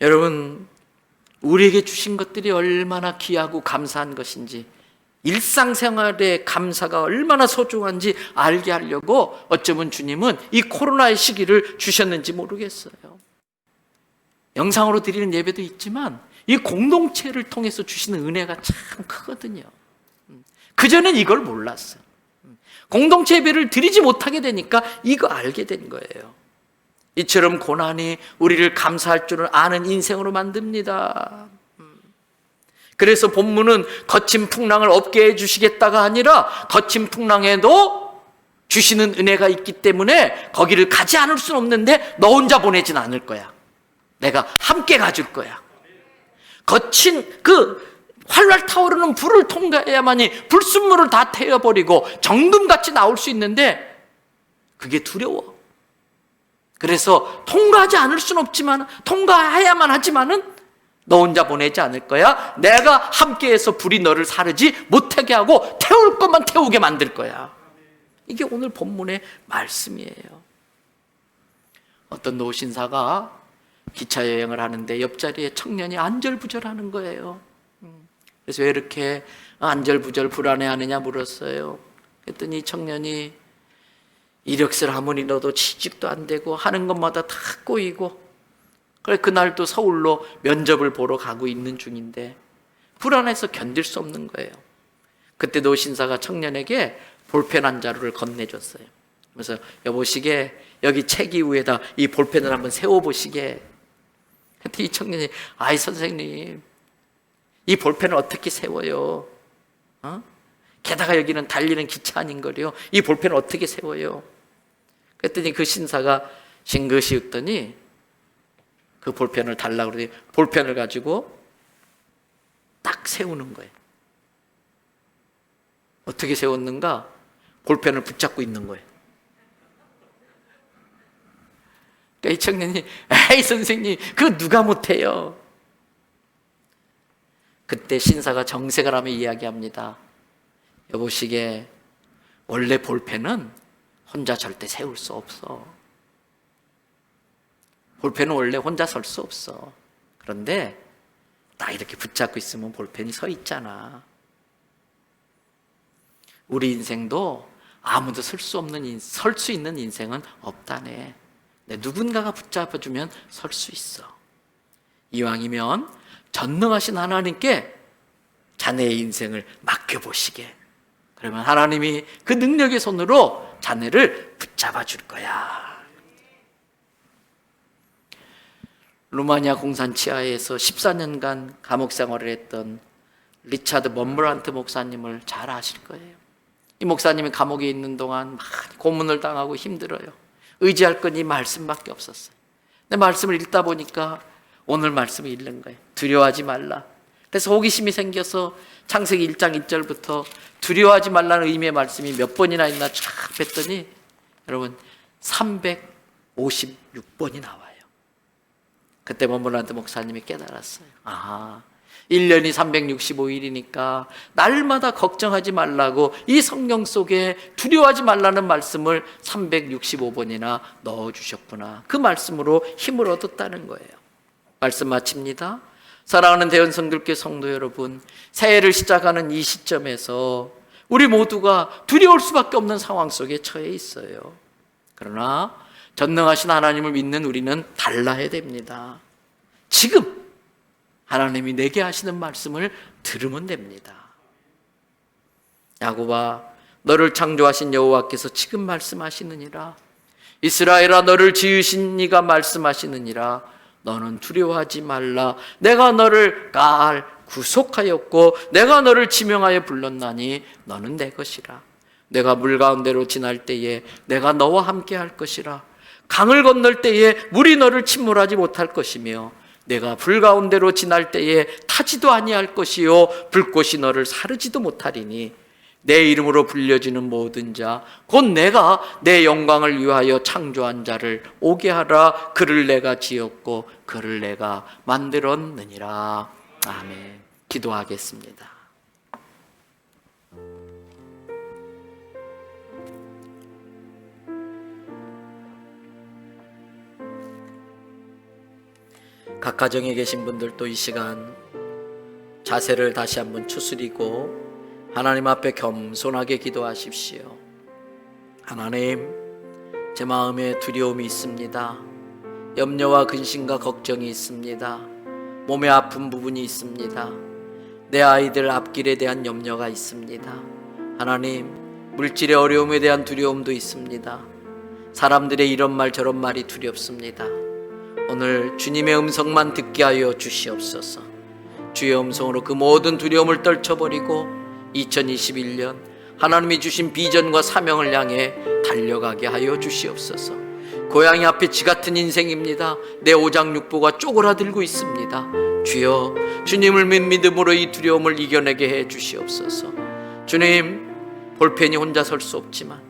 여러분, 우리에게 주신 것들이 얼마나 귀하고 감사한 것인지, 일상생활의 감사가 얼마나 소중한지 알게 하려고 어쩌면 주님은 이 코로나의 시기를 주셨는지 모르겠어요. 영상으로 드리는 예배도 있지만 이 공동체를 통해서 주시는 은혜가 참 크거든요. 그전엔 이걸 몰랐어요. 공동체 예배를 드리지 못하게 되니까 이거 알게 된 거예요. 이처럼 고난이 우리를 감사할 줄을 아는 인생으로 만듭니다. 그래서 본문은 거친 풍랑을 없게 해주시겠다가 아니라 거친 풍랑에도 주시는 은혜가 있기 때문에 거기를 가지 않을 수는 없는데 너 혼자 보내진 않을 거야. 내가 함께 가줄 거야. 거친 그 활활 타오르는 불을 통과해야만이 불순물을 다 태워버리고 정금같이 나올 수 있는데 그게 두려워. 그래서 통과하지 않을 수는 없지만 통과해야만 하지만은 너 혼자 보내지 않을 거야. 내가 함께해서 불이 너를 사르지 못하게 하고 태울 것만 태우게 만들 거야. 이게 오늘 본문의 말씀이에요. 어떤 노신사가 기차 여행을 하는데 옆자리에 청년이 안절부절하는 거예요. 그래서 왜 이렇게 안절부절 불안해하느냐 물었어요. 그랬더니 이 청년이 이력서를 아무리 넣어도 취직도 안 되고 하는 것마다 다 꼬이고, 그래 그날도 서울로 면접을 보러 가고 있는 중인데 불안해서 견딜 수 없는 거예요. 그때 노신사가 청년에게 볼펜 한 자루를 건네줬어요. 그래서 여보시게 여기 책 위에다 이 볼펜을 한번 세워보시게. 그때 이 청년이 아이 선생님 이 볼펜을 어떻게 세워요? 게다가 여기는 달리는 기차 아닌 거래요. 이 볼펜을 어떻게 세워요? 그랬더니 그 신사가 싱긋이 웃더니 그 볼펜을 달라고 그러더니 볼펜을 가지고 딱 세우는 거예요. 어떻게 세웠는가? 볼펜을 붙잡고 있는 거예요. 그러니까 이 청년이 에이 선생님 그거 누가 못해요? 그때 신사가 정색을 하며 이야기합니다. 여보시게 원래 볼펜은 혼자 절대 세울 수 없어. 볼펜은 원래 혼자 설 수 없어. 그런데 딱 이렇게 붙잡고 있으면 볼펜이 서 있잖아. 우리 인생도 아무도 설 수 있는 인생은 없다네. 누군가가 붙잡아주면 설 수 있어. 이왕이면 전능하신 하나님께 자네의 인생을 맡겨보시게. 그러면 하나님이 그 능력의 손으로 자네를 붙잡아 줄 거야. 루마니아 공산 치하에서 14년간 감옥 생활을 했던 리차드 먼브란트 목사님을 잘 아실 거예요. 이 목사님이 감옥에 있는 동안 많이 고문을 당하고 힘들어요. 의지할 건 이 말씀밖에 없었어요. 근데 말씀을 읽다 보니까 오늘 말씀을 읽는 거예요. 두려워하지 말라. 그래서 호기심이 생겨서 창세기 1장 1절부터 두려워하지 말라는 의미의 말씀이 몇 번이나 있나 쫙 뵀더니 여러분 356번이 나와요. 그때 먼브란트 목사님이 깨달았어요. 1년이 365일이니까 날마다 걱정하지 말라고 이 성경 속에 두려워하지 말라는 말씀을 365번이나 넣어주셨구나. 그 말씀으로 힘을 얻었다는 거예요. 말씀 마칩니다. 사랑하는 대원성들께 성도 여러분, 새해를 시작하는 이 시점에서 우리 모두가 두려울 수밖에 없는 상황 속에 처해 있어요. 그러나 전능하신 하나님을 믿는 우리는 달라야 됩니다. 지금 하나님이 내게 하시는 말씀을 들으면 됩니다. 야곱아, 너를 창조하신 여호와께서 지금 말씀하시느니라. 이스라엘아, 너를 지으신 이가 말씀하시느니라. 너는 두려워하지 말라. 내가 너를 구속하였고 내가 너를 지명하여 불렀나니 너는 내 것이라. 내가 물 가운데로 지날 때에 내가 너와 함께 할 것이라. 강을 건널 때에 물이 너를 침몰하지 못할 것이며 내가 불 가운데로 지날 때에 타지도 아니할 것이요 불꽃이 너를 사르지도 못하리니 내 이름으로 불려지는 모든 자 곧 내가 내 영광을 위하여 창조한 자를 오게 하라. 그를 내가 지었고 그를 내가 만들었느니라. 아멘. 기도하겠습니다. 각 가정에 계신 분들도 이 시간 자세를 다시 한번 추스리고 하나님 앞에 겸손하게 기도하십시오. 하나님, 제 마음에 두려움이 있습니다. 염려와 근심과 걱정이 있습니다. 몸에 아픈 부분이 있습니다. 내 아이들 앞길에 대한 염려가 있습니다. 하나님, 물질의 어려움에 대한 두려움도 있습니다. 사람들의 이런 말 저런 말이 두렵습니다. 오늘 주님의 음성만 듣게 하여 주시옵소서. 주의 음성으로 그 모든 두려움을 떨쳐버리고 2021년 하나님이 주신 비전과 사명을 향해 달려가게 하여 주시옵소서. 고양이 앞에 쥐 같은 인생입니다. 내 오장육부가 쪼그라들고 있습니다. 주여, 주님을 믿음으로 이 두려움을 이겨내게 해 주시옵소서. 주님, 볼펜이 혼자 설 수 없지만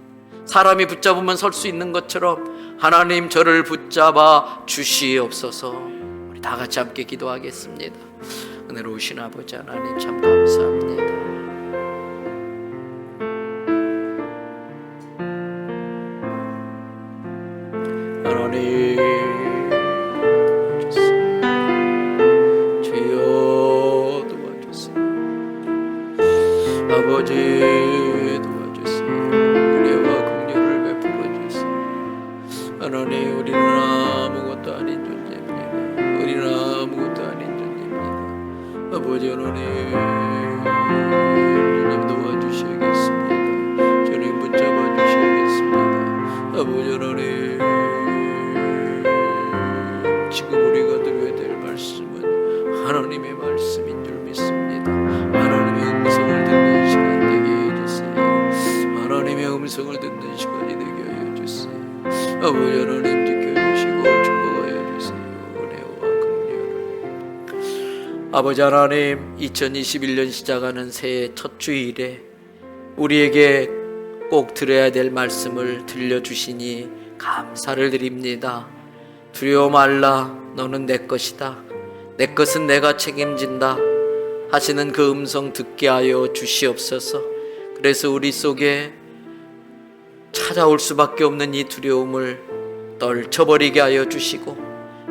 사람이 붙잡으면 설 수 있는 것처럼 하나님 저를 붙잡아 주시옵소서. 우리 다 같이 함께 기도하겠습니다. 은혜로우신 아버지 하나님 참 감사합니다. 하나님 주여 도와주세요. 아버지 하나님, 우리는 아무것도 아닌 존재입니다. 우리는 아무것도 아닌 존재입니다. 아버지 하나님, 주님 도와주셔야겠습니다. 주님 붙잡아 주셔야겠습니다. 아버지 하나님, 지금 우리가 들어야 될 말씀은 하나님의 말씀인 줄 믿습니다. 하나님의 음성을 듣는 시간 되게 해주세요. 하나님의 음성을 듣는 시간이 되게 하여 주세요. 아버지 하나님 지켜주시고 축복하여 주세요. 은혜와 긍휼을. 아버지 하나님, 2021년 시작하는 새해 첫 주일에 우리에게 꼭 들어야 될 말씀을 들려주시니 감사를 드립니다. 두려워 말라. 너는 내 것이다. 내 것은 내가 책임진다 하시는 그 음성 듣게 하여 주시옵소서. 그래서 우리 속에 찾아올 수밖에 없는 이 두려움을 떨쳐버리게 하여 주시고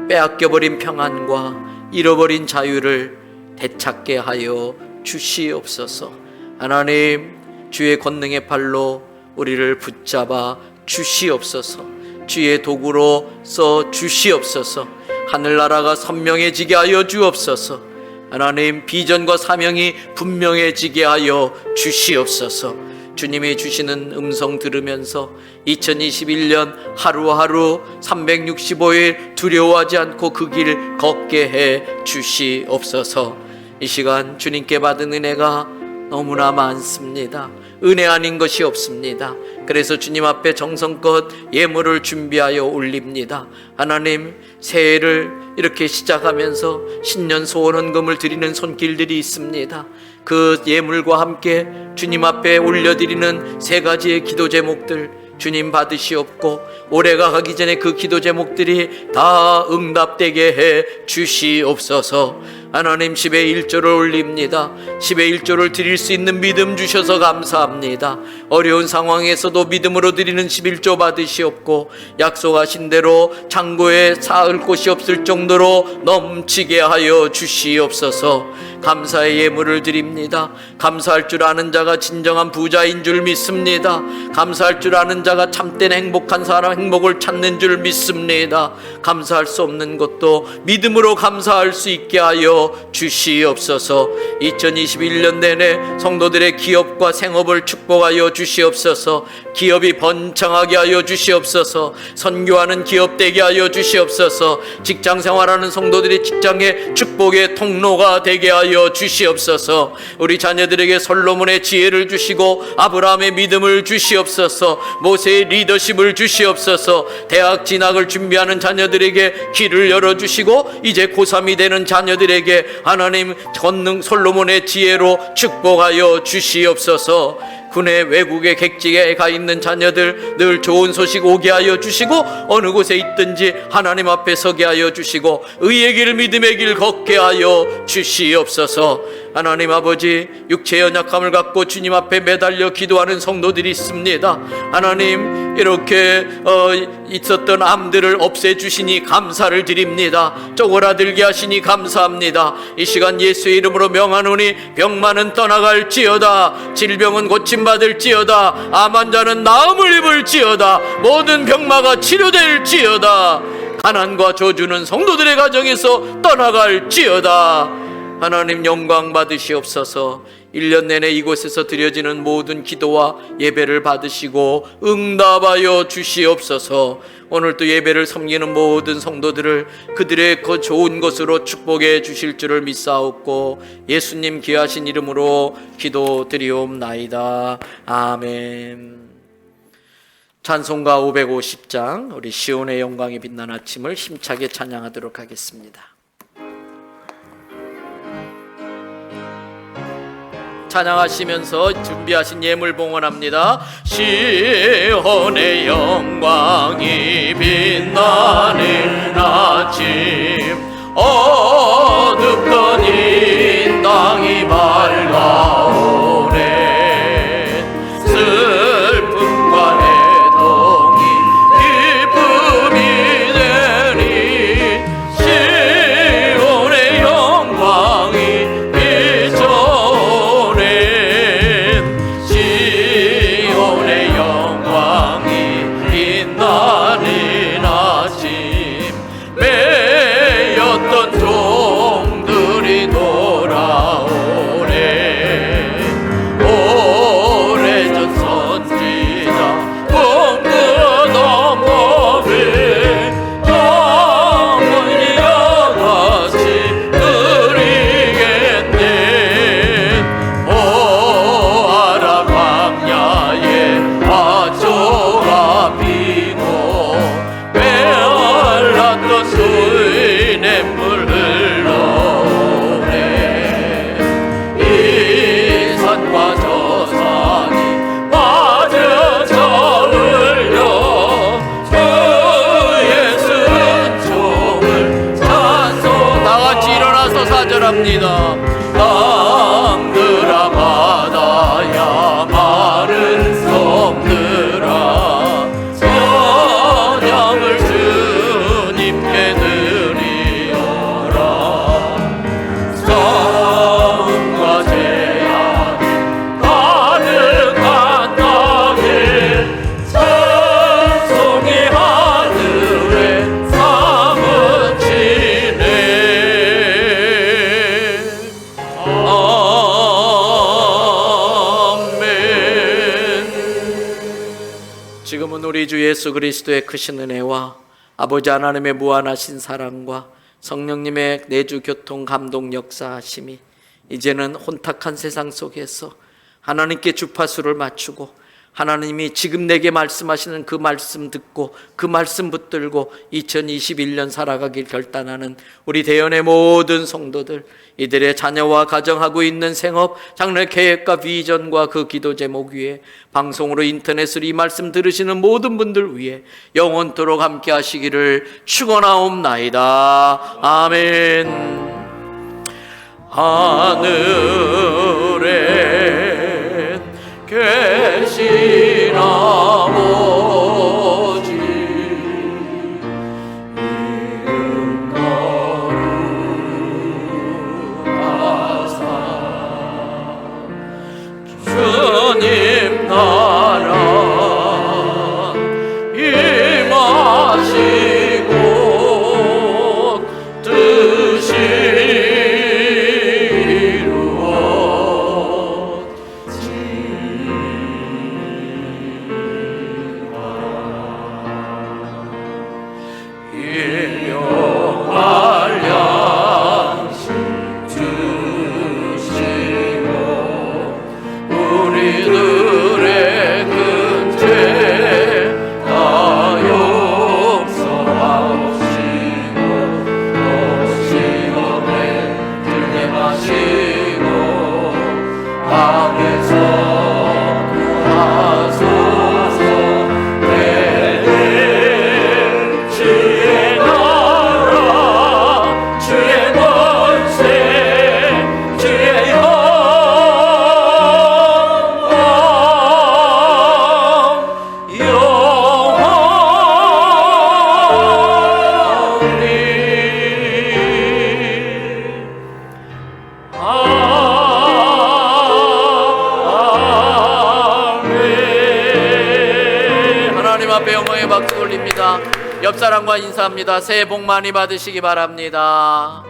빼앗겨버린 평안과 잃어버린 자유를 되찾게 하여 주시옵소서. 하나님, 주의 권능의 팔로 우리를 붙잡아 주시옵소서. 주의 도구로 써 주시옵소서. 하늘나라가 선명해지게 하여 주옵소서. 하나님, 비전과 사명이 분명해지게 하여 주시옵소서. 주님이 주시는 음성 들으면서 2021년 하루하루 365일 두려워하지 않고 그 길 걷게 해 주시옵소서. 이 시간 주님께 받은 은혜가 너무나 많습니다. 은혜 아닌 것이 없습니다. 그래서 주님 앞에 정성껏 예물을 준비하여 올립니다. 하나님, 새해를 이렇게 시작하면서 신년 소원 헌금을 드리는 손길들이 있습니다. 그 예물과 함께 주님 앞에 올려드리는 세 가지의 기도 제목들 주님 받으시옵고, 올해가 가기 전에 그 기도 제목들이 다 응답되게 해 주시옵소서. 하나님, 10의 1조를 올립니다. 10의 1조를 드릴 수 있는 믿음 주셔서 감사합니다. 어려운 상황에서도 믿음으로 드리는 11조 받으시옵고, 약속하신 대로 창고에 쌓을 곳이 없을 정도로 넘치게 하여 주시옵소서. 감사의 예물을 드립니다. 감사할 줄 아는 자가 진정한 부자인 줄 믿습니다. 감사할 줄 아는 자가 참된 행복한 사람, 행복을 찾는 줄 믿습니다. 감사할 수 없는 것도 믿음으로 감사할 수 있게 하여 주시옵소서. 2021년 내내 성도들의 기업과 생업을 축복하여 주시옵소서. 기업이 번창하게 하여 주시옵소서. 선교하는 기업 되게 하여 주시옵소서. 직장 생활하는 성도들이 직장의 축복의 통로가 되게 하여 주시옵소서. 우리 자녀들에게 솔로몬의 지혜를 주시고 아브라함의 믿음을 주시옵소서. 모세의 리더십을 주시옵소서. 대학 진학을 준비하는 자녀들에게 길을 열어주시고, 이제 고3이 되는 자녀들에게 하나님 권능 솔로몬의 지혜로 축복하여 주시옵소서. 군의 외국의 객지에 가 있는 자녀들 늘 좋은 소식 오게 하여 주시고, 어느 곳에 있든지 하나님 앞에 서게 하여 주시고, 의의 길 믿음의 길 걷게 하여 주시옵소서. 하나님 아버지, 육체의 연약함을 갖고 주님 앞에 매달려 기도하는 성도들이 있습니다. 하나님, 이렇게 있었던 암들을 없애주시니 감사를 드립니다. 쪼그라들게 하시니 감사합니다. 이 시간 예수의 이름으로 명하노니 병만은 떠나갈지어다. 질병은 고침받을지어다. 암 환자는 나음을 입을지어다. 모든 병마가 치료될지어다. 가난과 저주는 성도들의 가정에서 떠나갈지어다. 하나님, 영광 받으시옵소서. 1년 내내 이곳에서 드려지는 모든 기도와 예배를 받으시고 응답하여 주시옵소서. 오늘도 예배를 섬기는 모든 성도들을 그들의 그 좋은 것으로 축복해 주실 줄을 믿사옵고, 예수님 귀하신 이름으로 기도드리옵나이다. 아멘. 찬송가 550장, 우리 시온의 영광이 빛난 아침을 힘차게 찬양하도록 하겠습니다. 찬양하시면서 준비하신 예물 봉헌합니다. 시온의 영광이 빛나는 아침, 어둡던 이 땅이 밝아오네. 슬픔과 애통이 기쁨이 되니 시온의 영광이 종들이 돌아오네. 지금은 우리 주 예수 그리스도의 크신 은혜와 아버지 하나님의 무한하신 사랑과 성령님의 내주 교통 감동 역사하심이 이제는 혼탁한 세상 속에서 하나님께 주파수를 맞추고 하나님이 지금 내게 말씀하시는 그 말씀 듣고 그 말씀 붙들고 2021년 살아가길 결단하는 우리 대연의 모든 성도들, 이들의 자녀와 가정하고 있는 생업, 장래 계획과 비전과 그 기도 제목 위에 방송으로 인터넷으로 이 말씀 들으시는 모든 분들 위해 영원토록 함께 하시기를 축원하옵나이다. 아멘. 하늘에 계신 아버지, 이름 거룩하사 주님 나라 임하시고 뜻이 옆 사람과 인사합니다. 새해 복 많이 받으시기 바랍니다.